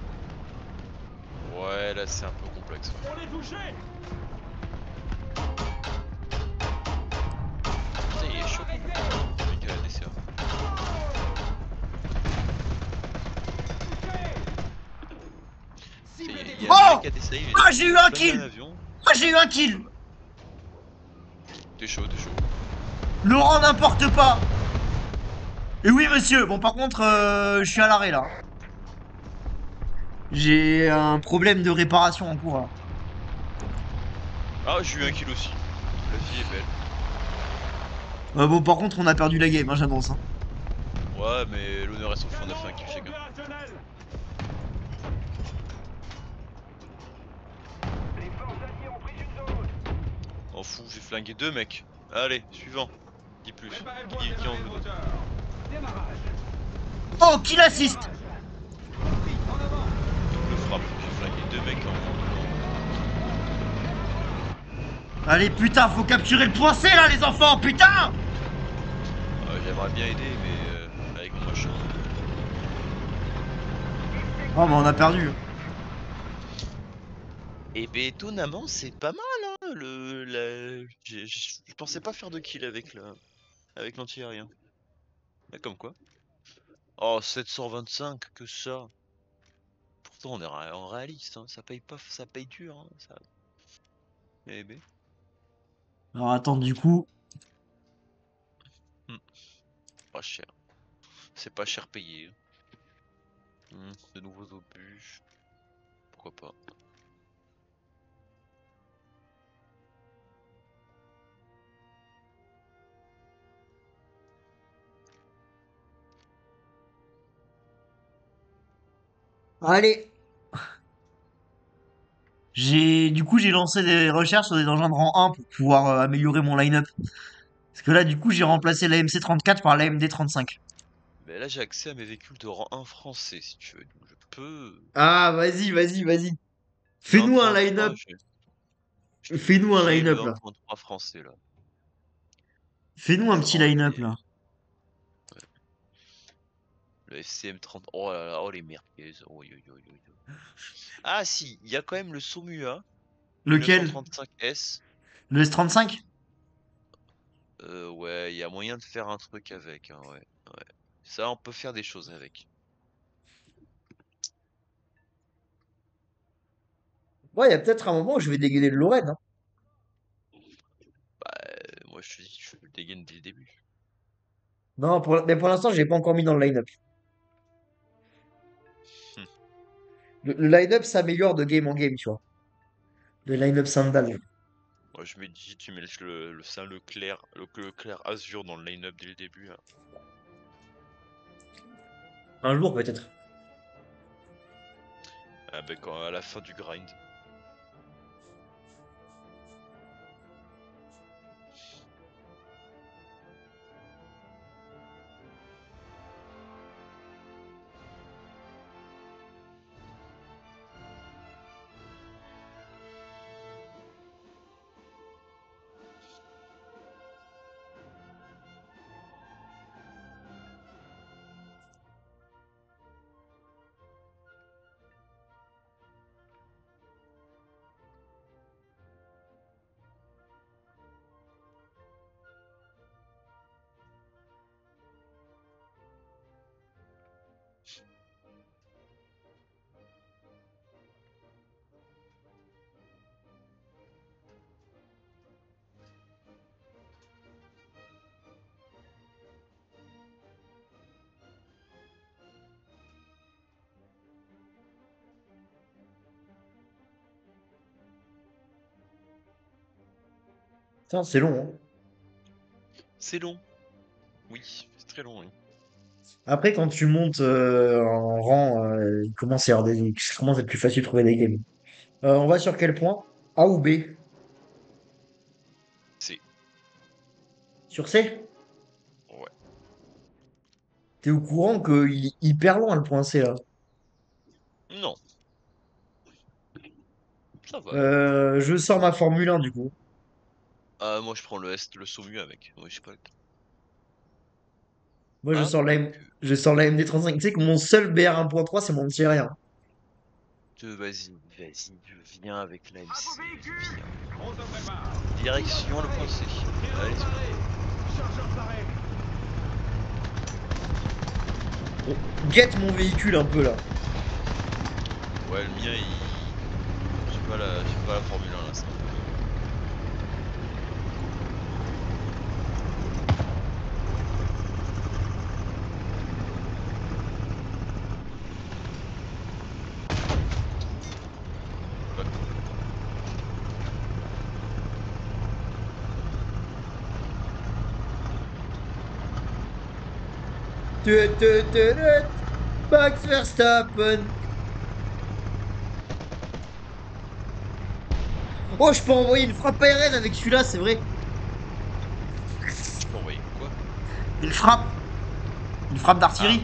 Speaker 2: Ouais, là c'est un peu complexe. Putain, il est chaud. Le mec à la DCA. Il y a le
Speaker 1: Oh!
Speaker 2: mec à DCA, il
Speaker 1: Ah, j'ai eu un
Speaker 2: flingué un
Speaker 1: kill!
Speaker 2: avion.
Speaker 1: Ah, j'ai eu un kill!
Speaker 2: T'es chaud, t'es chaud.
Speaker 1: Laurent n'importe pas! Et oui, monsieur. Bon, par contre, je suis à l'arrêt, là. J'ai un problème de réparation en cours, là.
Speaker 2: Ah, j'ai eu un kill aussi. La vie est belle.
Speaker 1: Bon, par contre, on a perdu la game, hein, j'annonce, hein.
Speaker 2: Ouais, mais l'honneur est sauf, on a fait un kill chacun. M'en fous, j'ai flingué deux mecs. Allez, suivant. Dis plus. Qui en veut d'autre?
Speaker 1: Oh, kill assist!
Speaker 2: Double frappe. J'ai flingué deux mecs
Speaker 1: Allez, putain, faut capturer le point C, là, les enfants, putain!
Speaker 2: j'aimerais bien aider, mais avec mon machin.
Speaker 1: Oh, bah, on a perdu.
Speaker 2: Et ben étonnamment, c'est pas mal, hein, je pensais pas faire de kill avec l'anti-aérien. Mais comme quoi. Oh, 725, que ça. Pourtant, on est en réaliste, hein. Ça paye pas, ça paye dur, hein, ça. Eh ben.
Speaker 1: Alors, attends, du coup...
Speaker 2: Hmm, pas cher. C'est pas cher payé. De nouveaux obus. Pourquoi pas.
Speaker 1: Allez! Du coup, j'ai lancé des recherches sur des engins de rang 1 pour pouvoir améliorer mon line-up. Parce que là, du coup, j'ai remplacé la MC34 par la MD35.
Speaker 2: Mais là, j'ai accès à mes véhicules de rang 1 français, si tu veux. Donc, je peux.
Speaker 1: Ah, vas-y, vas-y, vas-y.
Speaker 2: Le
Speaker 1: Fais-nous un
Speaker 2: 1.3,
Speaker 1: line-up. Fais-nous un
Speaker 2: j'ai le
Speaker 1: line-up, là.
Speaker 2: 1.3 français, là.
Speaker 1: Fais-nous un petit
Speaker 2: Oh,
Speaker 1: line-up,
Speaker 2: mais.
Speaker 1: là.
Speaker 2: Le FCM30. Oh là là, oh les merguez. Oh, yo, yo, yo, yo. Ah, si, il y a quand même le Somua
Speaker 1: Lequel?
Speaker 2: 1935S.
Speaker 1: Le S35?
Speaker 2: Ouais, il y a moyen de faire un truc avec, hein, ouais, ouais. Ça, on peut faire des choses avec.
Speaker 1: Ouais, il y a peut-être un moment où je vais dégainer le Lorraine, hein.
Speaker 2: Bah, moi je te dis, je le dégaine dès le début.
Speaker 1: Non, mais pour l'instant, je l'ai pas encore mis dans le line-up.
Speaker 2: Mmh.
Speaker 1: Le line-up s'améliore de game en game, tu vois. Le line-up Sandal.
Speaker 2: Moi je me dis, tu mets le Saint-Leclerc, le Leclerc Azur dans le line-up dès le début, hein.
Speaker 1: Un jour, peut-être.
Speaker 2: Ah bah, quand à la fin du grind.
Speaker 1: Putain, c'est long, hein.
Speaker 2: C'est long. Oui, c'est très long, oui.
Speaker 1: Après, quand tu montes en rang, il commence à être plus facile de trouver des games. On va sur quel point? A ou B?
Speaker 2: C'est
Speaker 1: Sur C?
Speaker 2: Ouais.
Speaker 1: T'es au courant qu'il est hyper loin le point C là?
Speaker 2: Non, ça va.
Speaker 1: Je sors ma Formule 1 du coup.
Speaker 2: Ah, moi je prends le Somu avec. Ouais, je sais pas le temps.
Speaker 1: Moi
Speaker 2: Ah, quoique.
Speaker 1: je sors la MD35. Tu sais que mon seul BR 1.3 c'est mon Thierry, hein.
Speaker 2: Vas-y, je viens avec l'AMC. Viens. Direction le point C. Allez,
Speaker 1: Bon, guette mon véhicule un peu là.
Speaker 2: ouais, le mien, j'ai pas la Formule 1 là, c'est un peu. Pas cool.
Speaker 1: Tut, Max Verstappen. Oh, je peux envoyer une frappe aérienne avec celui-là, c'est vrai.
Speaker 2: Tu peux envoyer quoi?
Speaker 1: Une frappe. Une frappe
Speaker 2: Ah,
Speaker 1: d'artillerie.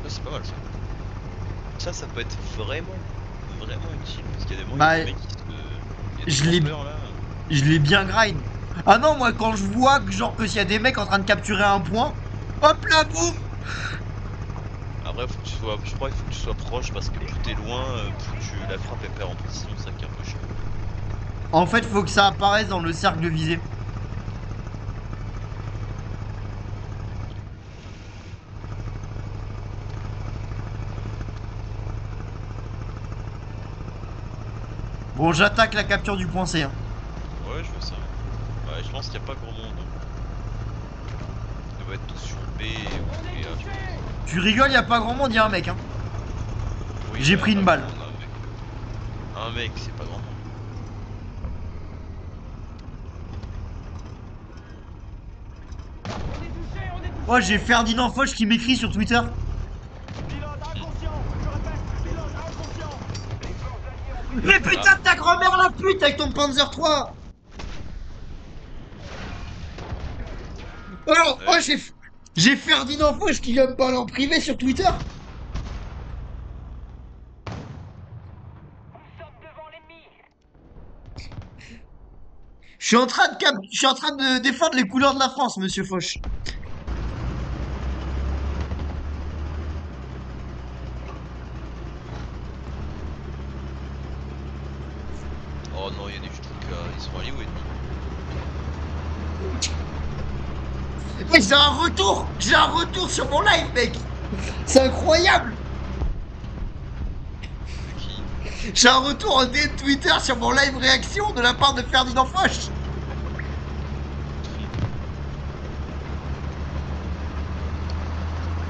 Speaker 2: ça c'est pas mal ça. Ça peut être vraiment utile. Parce qu'il y a des moments, il y a des
Speaker 1: Bah,
Speaker 2: mecs qui se. Il y a des
Speaker 1: je l'ai
Speaker 2: campeurs là.
Speaker 1: je l'ai bien grind. Ah non, moi quand je vois que genre que s'il y a des mecs en train de capturer un point, hop là, boum.
Speaker 2: Après, faut que tu sois. Je crois qu'il faut que tu sois proche parce que plus t'es loin, la frappe elle perd en précision, c'est ça qui est un peu chiant.
Speaker 1: En fait, faut que ça apparaisse dans le cercle de visée. Bon, j'attaque la capture du point C, hein.
Speaker 2: Ouais, je vois ça. Ouais, je pense qu'il n'y a pas grand monde. Ils doivent être tous sur B ou B, je pense.
Speaker 1: Tu rigoles, y a pas grand monde, y a un mec, hein.
Speaker 2: Oui,
Speaker 1: J'ai
Speaker 2: bah,
Speaker 1: pris
Speaker 2: pas
Speaker 1: une
Speaker 2: grand
Speaker 1: balle.
Speaker 2: monde, un mec. Un mec, c'est pas grand monde.
Speaker 1: Oh, j'ai Ferdinand Foch qui m'écrit sur Twitter. Mais
Speaker 2: Ah,
Speaker 1: putain de ta grand-mère la pute avec ton Panzer 3. Oh,
Speaker 2: ouais.
Speaker 1: j'ai Ferdinand Foch qui vient me parler en privé sur Twitter. Je suis en train de défendre les couleurs de la France, monsieur Foch.
Speaker 2: Oh non, il y a des trucs, ils sont Hollywood.
Speaker 1: Mais j'ai un retour! J'ai un retour sur mon live, mec! C'est incroyable!
Speaker 2: De qui?
Speaker 1: J'ai un retour en DM Twitter sur mon live réaction de la part de Ferdinand Foch!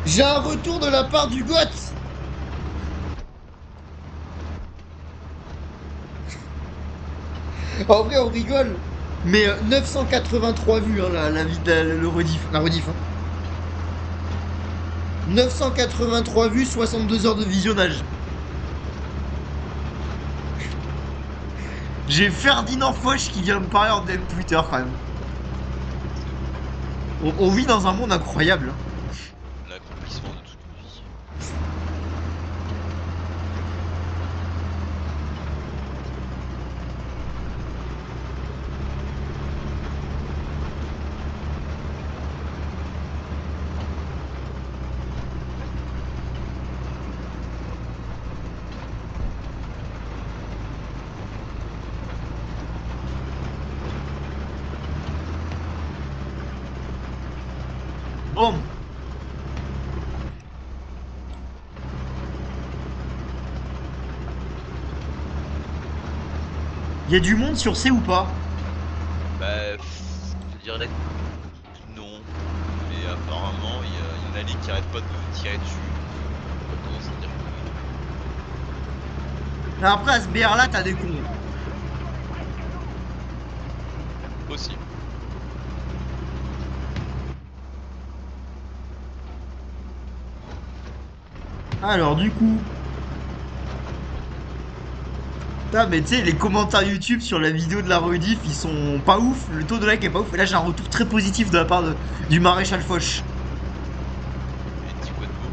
Speaker 1: J'ai un retour de la part du GOAT! En vrai, on rigole! Mais 983 vues, hein, le rediff, la rediff. Hein. 983 vues, 62 heures de visionnage. J'ai Ferdinand Foch qui vient me parler en DM Twitter quand même. On vit dans un monde incroyable.
Speaker 2: L'accomplissement de toute une vie.
Speaker 1: Bon. Y a du monde sur C ou pas?
Speaker 2: Bah, je dirais que non. Mais apparemment, il y en a qui arrêtent pas de tirer dessus. On va commencer à dire que oui.
Speaker 1: Mais après, à ce BR là, t'as des cons.
Speaker 2: Aussi.
Speaker 1: Alors, du coup. Putain, mais tu sais, les commentaires YouTube sur la vidéo de la rediff, ils sont pas ouf. Le taux de like est pas ouf. Et là, j'ai un retour très positif de la part du maréchal Foch.
Speaker 2: Et dis quoi de beau?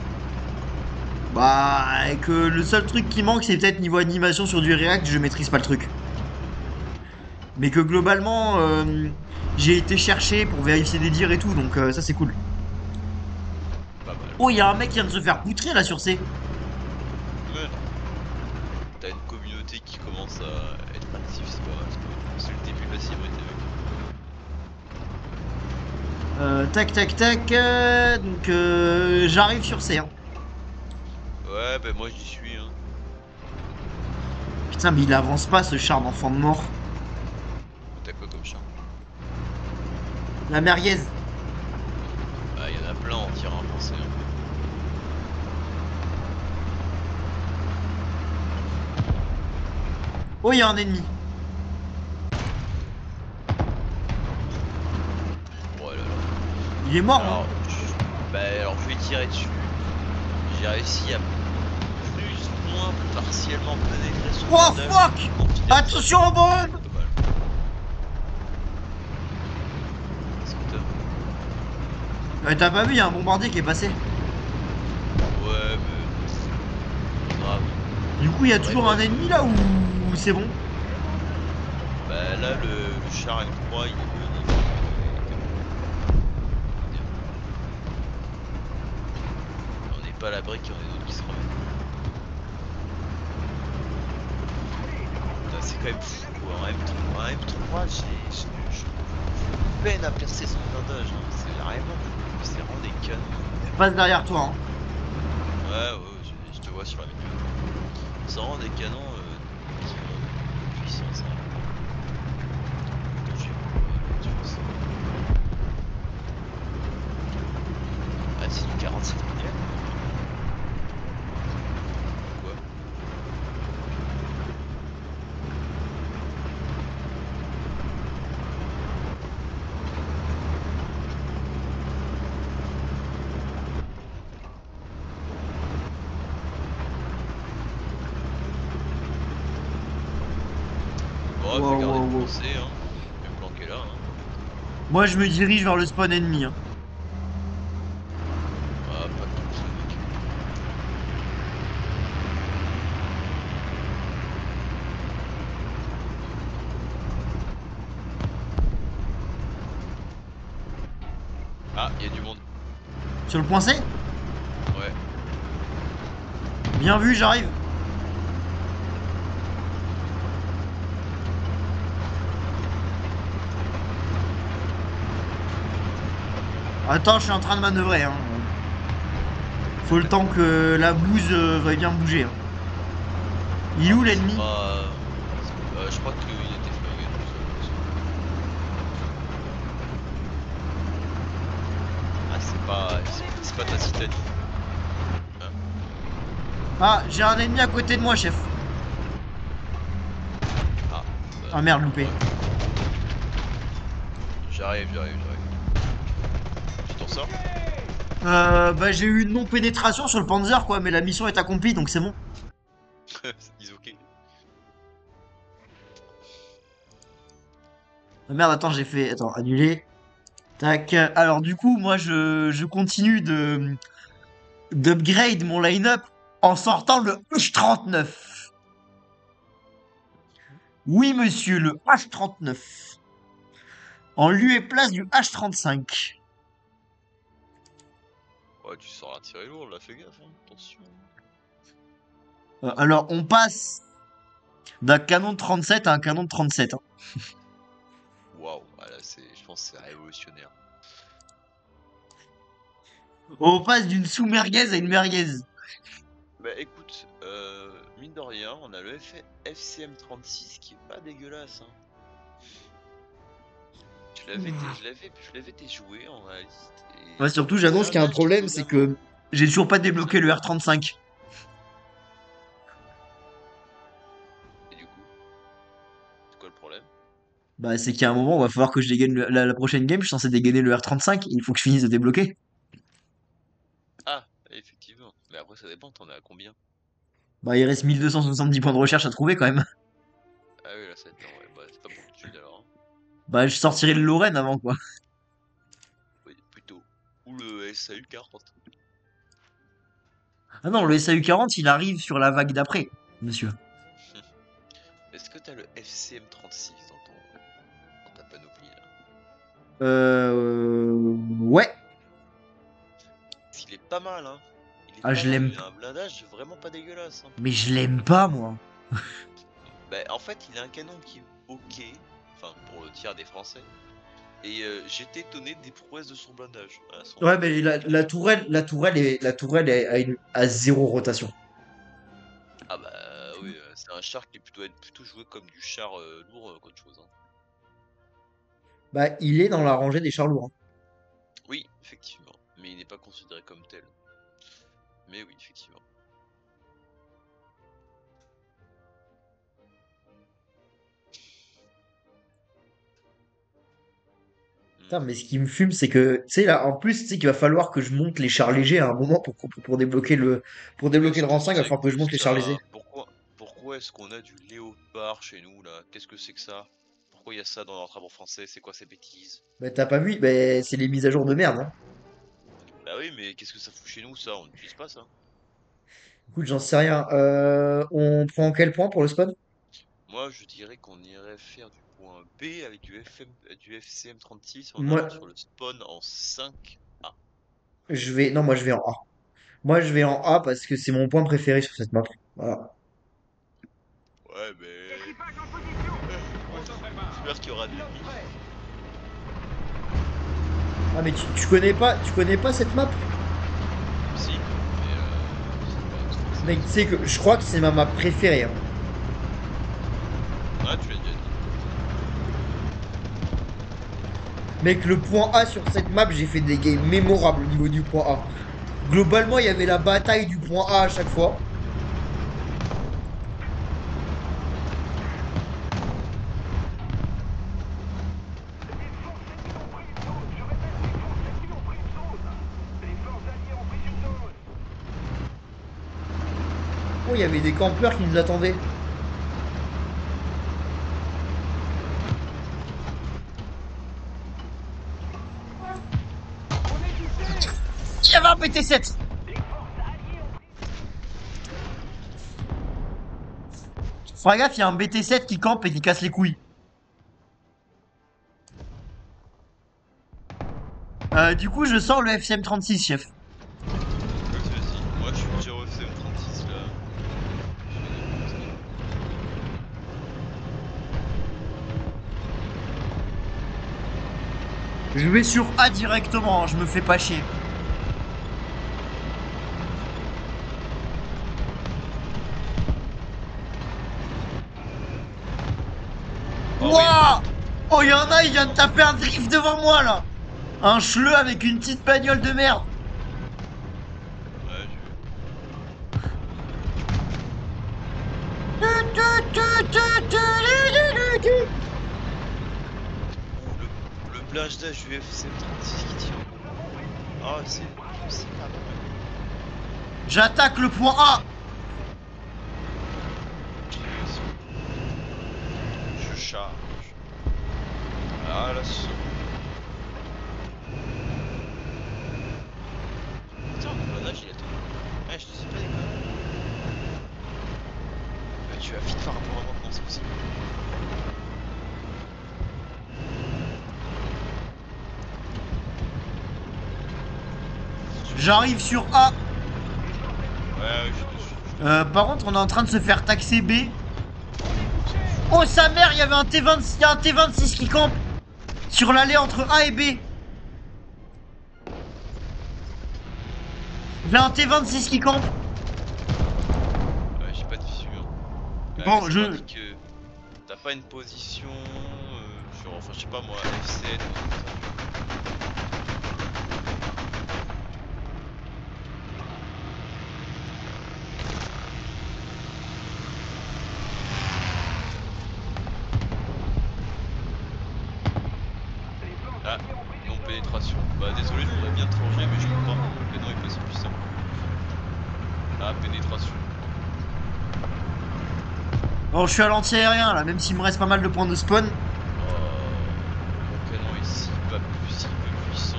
Speaker 1: Bah, et que le seul truc qui manque, c'est peut-être niveau animation sur du React, je maîtrise pas le truc. Mais que globalement, j'ai été chercher pour vérifier des dires et tout, donc ça c'est cool.
Speaker 2: Pas mal.
Speaker 1: Oh, il y a un mec qui vient de se faire poutrer là sur C.
Speaker 2: Mais non. T'as une communauté qui commence à être active, c'est pas mal. C'est le début de la célébrité, mec.
Speaker 1: Tac tac tac. Donc j'arrive sur C. Hein.
Speaker 2: Ouais, bah moi j'y suis. Hein.
Speaker 1: Putain, mais il avance pas ce char d'enfant de mort.
Speaker 2: T'as quoi comme chat?
Speaker 1: La merguez.
Speaker 2: Ah, il y en a plein en tirant un français. Hein.
Speaker 1: Oh, il y a un ennemi.
Speaker 2: Oh là là.
Speaker 1: Il est mort.
Speaker 2: Alors,
Speaker 1: hein.
Speaker 2: alors je vais tirer dessus. J'ai réussi à plus ou moins partiellement pénétrer son
Speaker 1: Oh
Speaker 2: blindage.
Speaker 1: fuck! Attention au bombe!
Speaker 2: Pas mal. Scooter.
Speaker 1: T'as pas vu, il y a un bombardier qui est passé.
Speaker 2: Ouais, mais grave.
Speaker 1: Du coup, il y a toujours un ennemi là ou c'est bon?
Speaker 2: Bah là, le char M3, il on n'est pas à l'abri qu'il y en ait d'autres qui se remettent. Putain, c'est quand même fou quoi. En M3, j'ai peine à percer son blindage. Hein. C'est vraiment des canons.
Speaker 1: Je passe derrière toi. Hein.
Speaker 2: Ouais, je te vois sur la vidéo. C'est vraiment des canons qui ont une puissance. Hein. Tu vois ça. Ah, c'est du 47 mm. Quoi? Bon,
Speaker 1: Wow,
Speaker 2: fais garder
Speaker 1: wow,
Speaker 2: le
Speaker 1: wow.
Speaker 2: pensée, hein. Je vais me planquer là, hein.
Speaker 1: Moi, je me dirige vers le spawn ennemi. Hein.
Speaker 2: Ah, pas comme ça, mec. Ah, y'a du monde.
Speaker 1: Sur le point C?
Speaker 2: Ouais.
Speaker 1: Bien vu, j'arrive. Attends, je suis en train de manœuvrer, hein. Faut le temps que la bouse veuille bien bouger, hein. Il est
Speaker 2: Ah
Speaker 1: où
Speaker 2: bah c'est
Speaker 1: l'ennemi?
Speaker 2: pas... je crois qu'il était flingué tout ça. Ah c'est pas ta citadine. Hein.
Speaker 1: Ah, j'ai un ennemi à côté de moi, chef.
Speaker 2: Ah
Speaker 1: Ah
Speaker 2: bah
Speaker 1: merde, loupé.
Speaker 2: ouais. J'arrive. Tu t'en sors?
Speaker 1: Bah j'ai eu une non-pénétration sur le Panzer, quoi, mais la mission est accomplie, donc c'est bon.
Speaker 2: Ils ok.
Speaker 1: Ah merde, attends, j'ai fait... Attends, annuler. Tac. Alors du coup, moi, je continue de d'upgrade mon line-up en sortant le H39. Oui, monsieur, le H39. En lieu et place du H35.
Speaker 2: Ouais, tu sors l'artillerie lourde là, fais gaffe, hein. Attention.
Speaker 1: Alors, on passe d'un canon de 37 à un canon de 37, hein.
Speaker 2: Waouh, ah là je pense que c'est révolutionnaire.
Speaker 1: On passe d'une sous-merguez à une merguez.
Speaker 2: Bah écoute, mine de rien, on a le FCM36 qui est pas dégueulasse, hein. Je l'avais déjoué en réaliste.
Speaker 1: Ouais,
Speaker 2: Et
Speaker 1: surtout,
Speaker 2: c'est
Speaker 1: j'annonce
Speaker 2: un
Speaker 1: qu'il y a un
Speaker 2: âge
Speaker 1: problème, c'est
Speaker 2: étonnamment.
Speaker 1: que j'ai toujours pas débloqué le R35.
Speaker 2: Et du coup, c'est quoi le problème?
Speaker 1: Bah, c'est qu'à un moment, il va falloir que je dégaine la prochaine game, je suis censé dégainer le R35, il faut que je finisse de débloquer.
Speaker 2: Ah, effectivement. Mais après, ça dépend, t'en as à combien?
Speaker 1: Bah, il reste 1270 points de recherche à trouver quand même.
Speaker 2: Ah oui, là, ça va être long, ouais. Bah, c'est pas pour tout de suite alors, hein.
Speaker 1: Bah, je sortirai le Lorraine avant, quoi.
Speaker 2: Oui, plutôt. Ou le SAU 40.
Speaker 1: Ah non, le SAU 40, il arrive sur la vague d'après, monsieur.
Speaker 2: Est-ce que t'as le FCM36 dans ta panoplie là?
Speaker 1: Ouais.
Speaker 2: Parce qu'il est pas mal, hein. Il est
Speaker 1: Ah,
Speaker 2: pas
Speaker 1: je
Speaker 2: mal,
Speaker 1: l'aime.
Speaker 2: il a un blindage vraiment pas dégueulasse, hein.
Speaker 1: Mais je l'aime pas, moi.
Speaker 2: Bah, en fait, il a un canon qui est ok, enfin, pour le tiers des Français. Et j'étais étonné des prouesses de son blindage. Voilà,
Speaker 1: Ouais, mais la tourelle est à zéro rotation.
Speaker 2: Ah bah oui, c'est un char qui doit être plutôt joué comme du char lourd qu'autre chose, hein.
Speaker 1: Bah, il est dans la rangée des chars lourds, hein.
Speaker 2: Oui, effectivement, mais il n'est pas considéré comme tel. Mais oui, effectivement.
Speaker 1: Putain,
Speaker 2: Hmm.
Speaker 1: mais ce qui me fume, c'est que, tu sais, là, en plus, tu sais qu'il va falloir que je monte les chars légers à un moment pour débloquer le
Speaker 2: Est-ce que
Speaker 1: rang
Speaker 2: tu
Speaker 1: 5, il va
Speaker 2: sais
Speaker 1: falloir que je
Speaker 2: que
Speaker 1: monte les chars légers.
Speaker 2: ça... Pourquoi est-ce qu'on a du léopard chez nous là? Qu'est-ce que c'est que ça? Pourquoi il y a ça dans notre drapeau français? C'est quoi ces bêtises?
Speaker 1: Bah, t'as pas vu? Bah, c'est les mises à jour de merde, hein.
Speaker 2: Bah oui, mais qu'est-ce que ça fout chez nous ça? On n'utilise pas ça.
Speaker 1: Écoute, j'en sais rien. On prend quel point pour le spawn?
Speaker 2: Moi, je dirais qu'on irait faire du point B avec du FCM36 en
Speaker 1: Moi,
Speaker 2: allant sur le spawn en 5A.
Speaker 1: non, moi, je vais en A. Moi, je vais en A parce que c'est mon point préféré sur cette map. Voilà.
Speaker 2: Ouais, mais... J'espère qu'il y aura de l'ennemi.
Speaker 1: Ah, mais tu connais pas cette map?
Speaker 2: Si, mais c'est pas
Speaker 1: Mec, tu
Speaker 2: extraordinaire.
Speaker 1: sais que je crois que c'est ma map préférée, hein.
Speaker 2: Ah, tu l'as déjà dit.
Speaker 1: Mec, le point A sur cette map, j'ai fait des games mémorables au niveau du point A. Globalement, il y avait la bataille du point A à chaque fois. Oh, il y avait des campeurs qui nous attendaient. Il y avait un BT-7. Fais gaffe, il y a un BT-7 qui campe et qui casse les couilles. Du coup, je sors le FCM36, chef.
Speaker 2: Vas-y, moi je suis déjà au FCM36 là. Je fais n'importe quoi.
Speaker 1: Je vais sur A directement, hein, je me fais pas chier.
Speaker 2: Ah oui.
Speaker 1: Wouah! Oh, il y en a, il vient de taper un drift devant moi là! Un chleu avec une petite bagnole de merde!
Speaker 2: Ouais, ouh, le blast d'âge UFC 36 qui tient. Ah, c'est pas mal.
Speaker 1: J'attaque le point A!
Speaker 2: Je charge. Ah, la sauce. Putain, le blast il attend. Ouais, je te dis pas des conneries. Bah, tu vas vite par rapport à moi, non, c'est possible.
Speaker 1: J'arrive sur A.
Speaker 2: Ouais, je suis dessus.
Speaker 1: Par contre, on est en train de se faire taxer B. Oh sa mère, il y avait un T26, il y a un T26 qui campe sur l'allée entre A et B. Il y a un T26 qui campe.
Speaker 2: Ouais, j'ai pas de visu. Hein.
Speaker 1: Bon,
Speaker 2: mais ça
Speaker 1: je-
Speaker 2: m'indique que t'as pas une position, genre, enfin, je sais pas moi, F7 ou comme ça. Ah, non pénétration. Bah désolé, je voudrais bien te ranger, mais je peux pas. Le canon est pas si puissant. Ah, pénétration.
Speaker 1: Bon, je suis à l'anti-aérien là, même s'il me reste pas mal de points de spawn.
Speaker 2: Le canon est si peu puissant.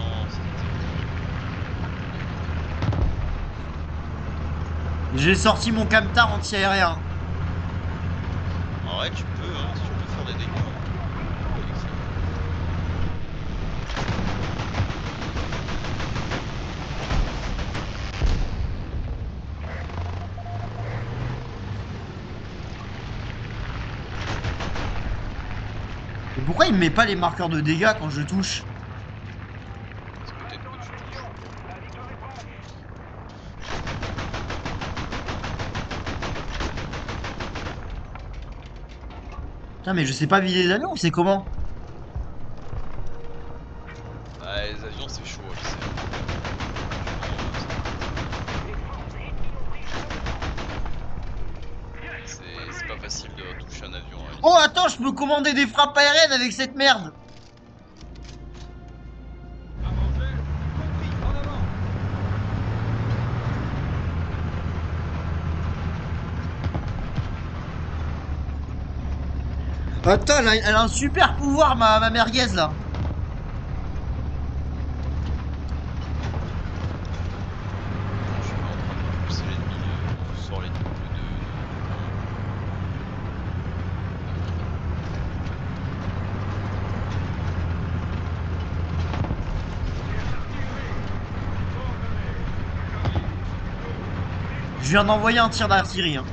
Speaker 1: J'ai sorti mon camtar anti-aérien.
Speaker 2: En vrai, tu peux, hein, tu peux faire des dégâts. Avec ça.
Speaker 1: Et pourquoi il me met pas les marqueurs de dégâts quand je touche?
Speaker 2: C'est peut-être que tu touches.
Speaker 1: Putain, mais je sais pas vider les avions, c'est comment?
Speaker 2: Ah, les avions, c'est chaud, je sais. C'est pas facile de toucher un avion. Hein.
Speaker 1: Oh, attends, je peux commander des frappes aériennes avec cette merde! Attends, elle a un super pouvoir, ma merguez là.
Speaker 2: Je suis pas en train de pousser l'ennemi sur les doubles de.
Speaker 1: Je viens d'envoyer un tir d'artillerie. Hein.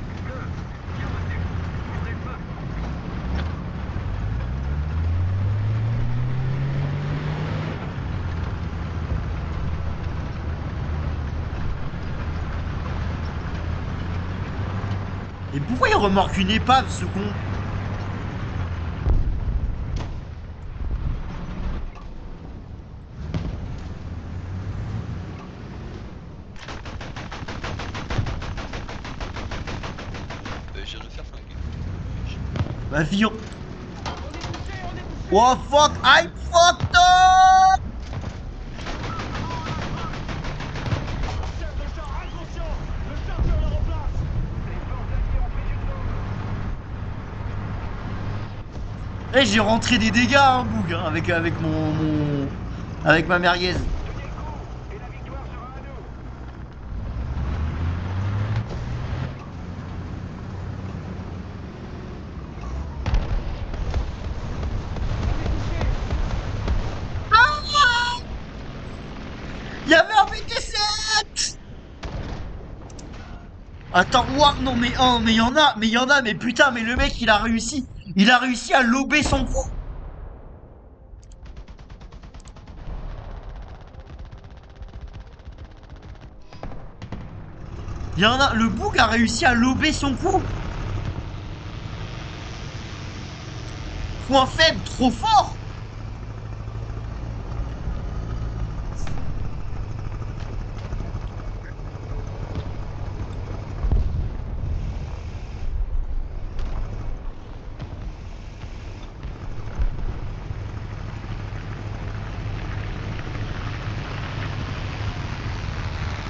Speaker 1: Et pourquoi il remorque une épave, ce con?
Speaker 2: Je viens de me faire flinguer.
Speaker 1: Bah, fillon. Oh fuck, I fucked up! Eh, j'ai rentré des dégâts, hein, Boug, hein, avec avec ma merguez. Il y avait un BT7! Attends, ouah, non mais oh, mais il y en a, mais putain, mais le mec il a réussi à lober son coup. Le bouc a réussi à lober son coup. Point faible, trop fort.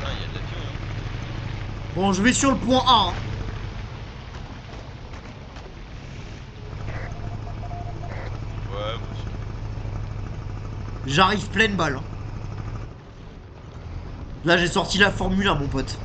Speaker 2: Ah, il y a de l'avion, hein.
Speaker 1: Bon, je vais sur le point A, hein.
Speaker 2: Ouais, moi aussi.
Speaker 1: J'arrive pleine balle, hein. Là, j'ai sorti la Formule 1, mon pote.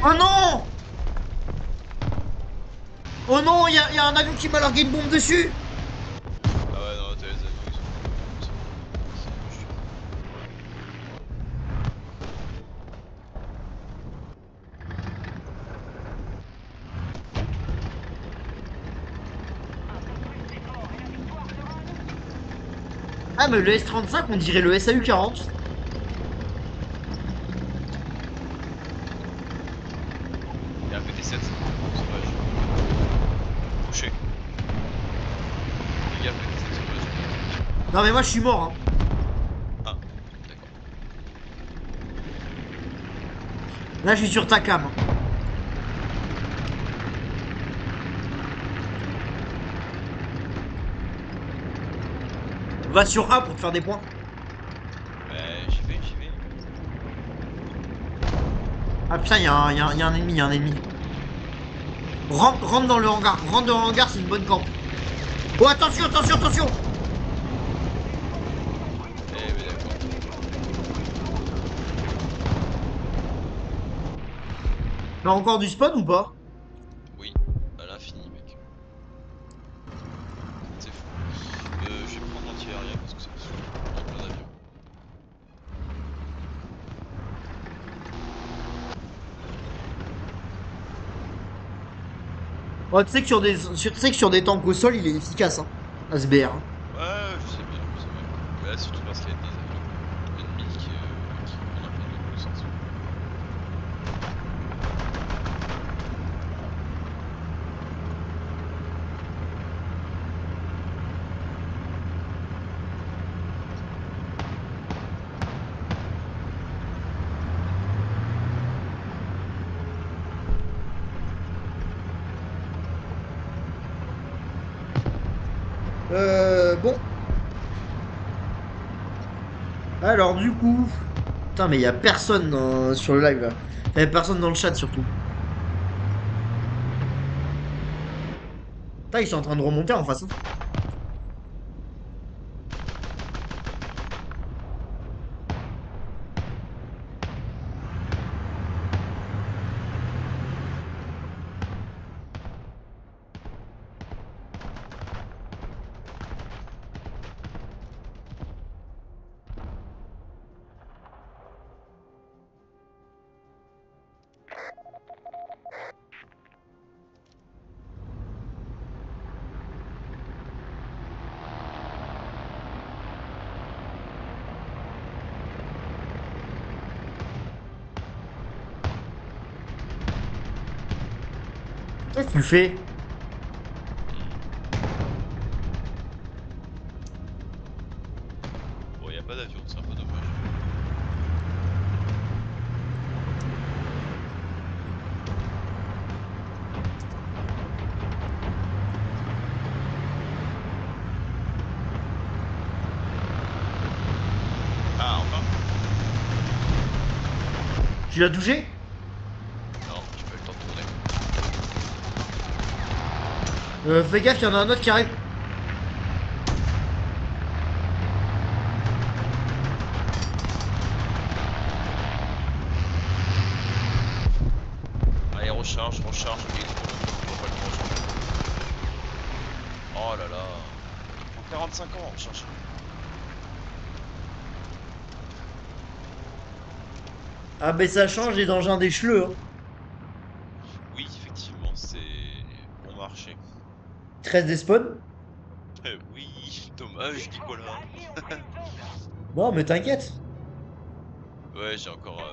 Speaker 1: Oh non! Oh non, y a un avion qui m'a largué une bombe dessus!
Speaker 2: Ah ouais, non, t'as les avions, ils sont. C'est chiant.
Speaker 1: Ah, mais le S-35, on dirait le SAU-40.
Speaker 2: Et un PT7, sauvage. Touché. Les gars, PT7 sauvage.
Speaker 1: Non, mais moi, je suis mort, hein.
Speaker 2: Ah, d'accord.
Speaker 1: Là, je suis sur ta cam, hein. Va sur A pour te faire des points.
Speaker 2: J'y vais, j'y vais.
Speaker 1: Ah putain, y a un ennemi, y a un ennemi. Rentre dans le hangar. Rentre dans le hangar, c'est une bonne camp. Oh, attention, attention, attention!
Speaker 2: Mais d'accord.
Speaker 1: T'as encore du spawn ou pas?
Speaker 2: Oui, à l'infini, mec. C'est fou. Je vais prendre l'anti-aérien parce que ça me saoule. Il y a plein d'avions.
Speaker 1: Oh, tu sais que tu sais que sur des tanks au sol, il est efficace, hein. ASBR.
Speaker 2: Ouais, je sais bien, je sais bien. Mais là, surtout parce qu'il y a des avions ennemis qui prennent un peu de puissance.
Speaker 1: Bon. Alors, du coup. Putain, mais y a personne sur le live là. Y a personne dans le chat surtout. Putain, ils sont en train de remonter en face, hein. Qu'est-ce que tu fais?
Speaker 2: Bon, y a pas d'avion, c'est un peu dommage. Ah, enfin.
Speaker 1: Tu l'as touché?
Speaker 2: Non, j'ai pas eu le temps de tourner.
Speaker 1: Fais gaffe, y en a un autre qui arrive.
Speaker 2: Allez, recharge, recharge. Et on va pas le recharger. Oh là là. Il prend 45 ans, recharge.
Speaker 1: Ah, ben ça change les engins des cheleux, hein.
Speaker 2: Oui, effectivement, c'est bon marché.
Speaker 1: 13 des spawns?
Speaker 2: Oui, dommage, Nicolas.
Speaker 1: Non, mais t'inquiète.
Speaker 2: Ouais, j'ai encore.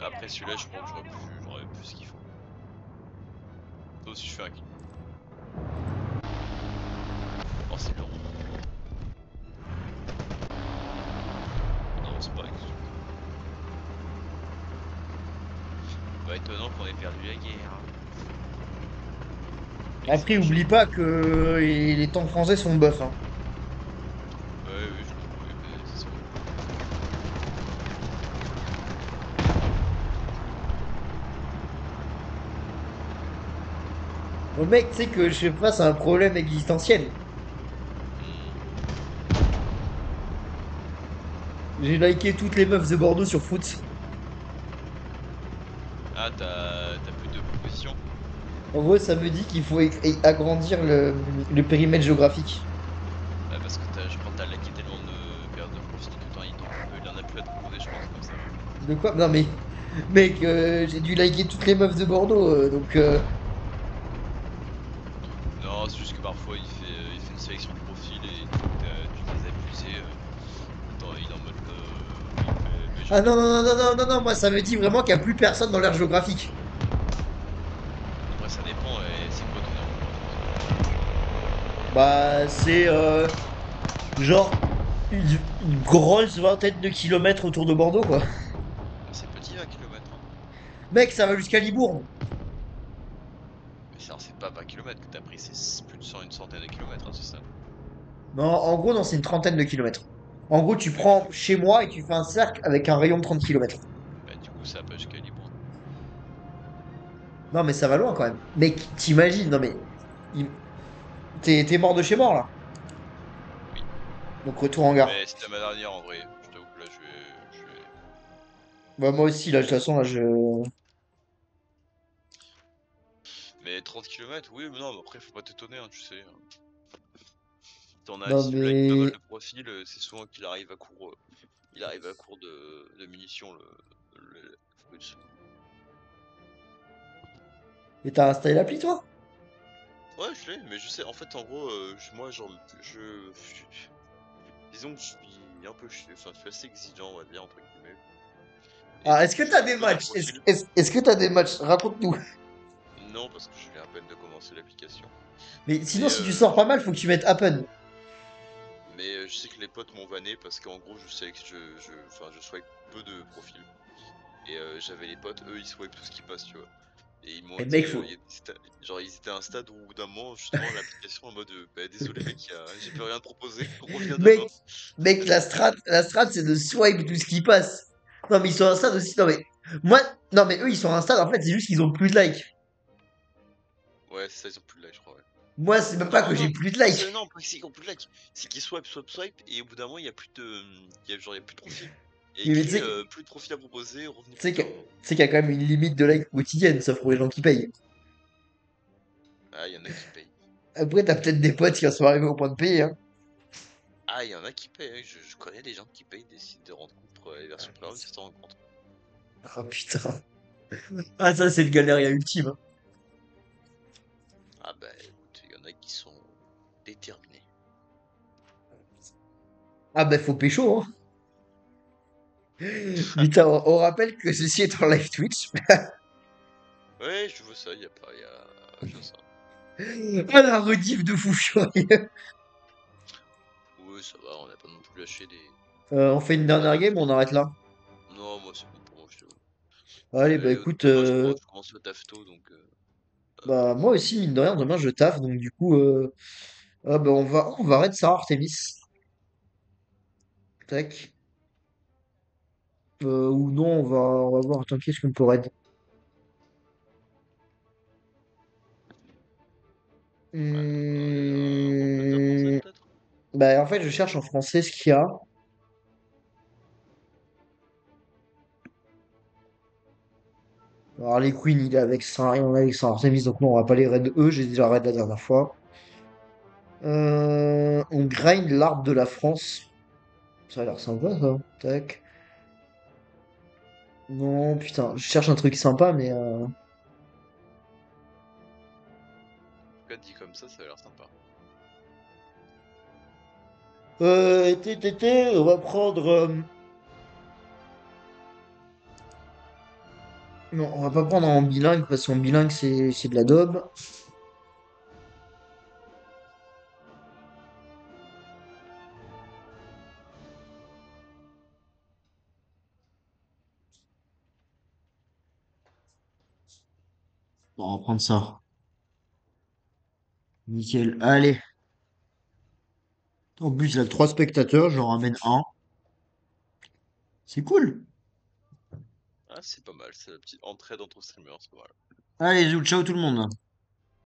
Speaker 2: Après celui-là, je crois que j'aurais plus ce qu'il faut. Sauf si je fais un kill. Oh, c'est long. Non, c'est pas avec ce truc. Pas étonnant qu'on ait perdu la guerre, hein. Avec ces
Speaker 1: Après,
Speaker 2: machins.
Speaker 1: oublie pas que les tanks français sont buff, hein.
Speaker 2: Ouais, oui, oui, mais ça se voit.
Speaker 1: Bon, mec, tu sais que je fais face à un problème existentiel.
Speaker 2: Hmm.
Speaker 1: J'ai liké toutes les meufs de Bordeaux sur Foot.
Speaker 2: Ah, t'as plus de propositions?
Speaker 1: En gros, ça me dit qu'il faut agrandir le périmètre géographique.
Speaker 2: Bah, parce que je crois que t'as laqué tellement de périodes de profil que il en a plus à te proposer, je pense, comme ça.
Speaker 1: De quoi? Non, mais, mec, j'ai dû liker toutes les meufs de Bordeaux, donc,
Speaker 2: Non, c'est juste que parfois il fait une sélection de profils et tu les as abusés. Attends, il est en mode oui, mais je
Speaker 1: Ah
Speaker 2: n'ai
Speaker 1: non, non,
Speaker 2: pas.
Speaker 1: non, non, non, non, non, moi, ça me dit vraiment qu'il n'y a plus personne dans l'aire géographique.
Speaker 2: Après, ça dépend, et c'est quoi ton aire géographique?
Speaker 1: Bah, c'est, genre, une grosse vingtaine de kilomètres autour de Bordeaux, quoi.
Speaker 2: Bah, c'est petit 20 km, hein.
Speaker 1: Mec, ça va jusqu'à Libourne.
Speaker 2: Mais c'est pas 20 km que t'as pris, c'est plus de une centaine de kilomètres, hein, c'est ça?
Speaker 1: Non, en gros, non, c'est une trentaine de kilomètres. En gros, tu
Speaker 2: Ouais,
Speaker 1: prends chez moi et tu fais un cercle avec un rayon de 30 kilomètres.
Speaker 2: bah, du coup, ça va pas jusqu'à Libourne.
Speaker 1: Non, mais ça va loin quand même. Mec, t'imagines, non mais. il- t'es mort de chez mort là.
Speaker 2: Oui.
Speaker 1: Donc retour en gare.
Speaker 2: Mais c'était ma dernière en vrai. Je t'avoue que là,
Speaker 1: Bah, moi aussi, là, de toute façon, là, je.
Speaker 2: Mais 30 km, oui, mais non, mais après, faut pas t'étonner, hein, tu sais, hein.
Speaker 1: Non,
Speaker 2: Si tu likes pas mal
Speaker 1: mais.
Speaker 2: de profils, c'est souvent qu'il arrive à court, il arrive à court de munitions, le Fruits.
Speaker 1: Et t'as installé l'appli, toi?
Speaker 2: Ouais, je l'ai, mais je sais, en fait, en gros, moi, genre, disons que je suis un peu, enfin, je suis assez exigeant, on va dire, entre guillemets. Et
Speaker 1: Ah,
Speaker 2: donc,
Speaker 1: est-ce que
Speaker 2: je
Speaker 1: t'as
Speaker 2: like
Speaker 1: des
Speaker 2: peu de
Speaker 1: matchs? Est-ce
Speaker 2: profils.
Speaker 1: est-ce que t'as des matchs? Raconte-nous.
Speaker 2: Non, parce que je viens à peine de commencer l'application.
Speaker 1: Mais sinon,
Speaker 2: Mais,
Speaker 1: si tu sors pas mal, faut que tu mettes Happen.
Speaker 2: je sais que les potes m'ont vanné parce qu'en gros, je sais que enfin, je swipe peu de profils. Et j'avais les potes, eux, ils swipe tout ce qui passe, tu vois. Et ils m'ont
Speaker 1: Et
Speaker 2: dit,
Speaker 1: mec, faut.
Speaker 2: genre, ils étaient à un stade où, au bout d'un moment, justement, l'application en mode, bah, désolé, mec, j'ai plus rien à te proposer, reviens demain.
Speaker 1: Mec, mec, la strat, c'est de swipe tout ce qui passe. Non, mais ils sont à un stade aussi. Non, mais. Moi. Non, mais eux, ils sont à un stade, en fait, c'est juste qu'ils ont plus de likes.
Speaker 2: Ouais, c'est ça, ils ont plus de like, je crois, ouais.
Speaker 1: Moi, c'est même pas
Speaker 2: Non,
Speaker 1: que j'ai
Speaker 2: non,
Speaker 1: plus de
Speaker 2: c'est
Speaker 1: likes.
Speaker 2: non, pas que c'est qu'ils ont plus de like, c'est qu'ils swipe, et au bout d'un moment, il y a plus de, il y a plus de profil. Il y a
Speaker 1: Mais tu
Speaker 2: écrit,
Speaker 1: sais,
Speaker 2: plus de profil à proposer, revenez
Speaker 1: tu
Speaker 2: plus
Speaker 1: sais
Speaker 2: tard.
Speaker 1: qu'il y a quand même une limite de likes quotidienne, sauf pour les gens qui payent.
Speaker 2: Ah, il y en a qui payent.
Speaker 1: Après, t'as peut-être des potes qui en sont arrivés au point de payer, hein.
Speaker 2: Ah, il y en a qui payent, hein. Je connais des gens qui payent des sites de rencontres, les versions premium, c'est en rencontre.
Speaker 1: Oh putain. Ah, ça, c'est le galérien ultime, hein.
Speaker 2: Ah bah écoute, il y en a qui sont déterminés.
Speaker 1: Ah, bah, faut pécho, hein. Putain, on rappelle que ceci est en live Twitch.
Speaker 2: Ouais, je veux ça, y a pas, y a, je veux ça.
Speaker 1: Ah, la rediff de fou furieux.
Speaker 2: Oui, ça va, on n'a pas non plus lâché des.
Speaker 1: On fait une
Speaker 2: On a
Speaker 1: dernière
Speaker 2: non
Speaker 1: game ou on
Speaker 2: plus.
Speaker 1: arrête là?
Speaker 2: Non, moi c'est bon pour moi, je te.
Speaker 1: Allez, bah écoute,
Speaker 2: Demain, je commence le taf tôt, donc.
Speaker 1: bah moi aussi, mine de rien, demain je taffe, donc du coup, ah, bah, on va raid Sarah Artemis. Tac. Ou non, on va voir, attends, qu'est-ce qu'on peut raid?
Speaker 2: Ouais, un Rockbunter français
Speaker 1: Hmm,
Speaker 2: peut-être?
Speaker 1: Bah en fait, je cherche en français ce qu'il y a. Alors, Harley Quinn, il est avec Sarah Artemis, donc non, on va pas les raid eux, j'ai déjà raid la dernière fois. On grind l'arbre de la France. Ça a l'air sympa, ça. Tac. Non, putain, je cherche un truc sympa, mais
Speaker 2: En tout cas, dit comme ça a l'air sympa.
Speaker 1: on va prendre. Non, on va pas prendre en bilingue parce qu'en bilingue c'est de la daube. Bon, on va prendre ça. Nickel. Allez. En plus, il a que 3 spectateurs, j'en ramène un. C'est cool.
Speaker 2: Ah, c'est pas mal, c'est la petite entrée entre streamers, c'est pas mal.
Speaker 1: Allez, zou, ciao tout le monde.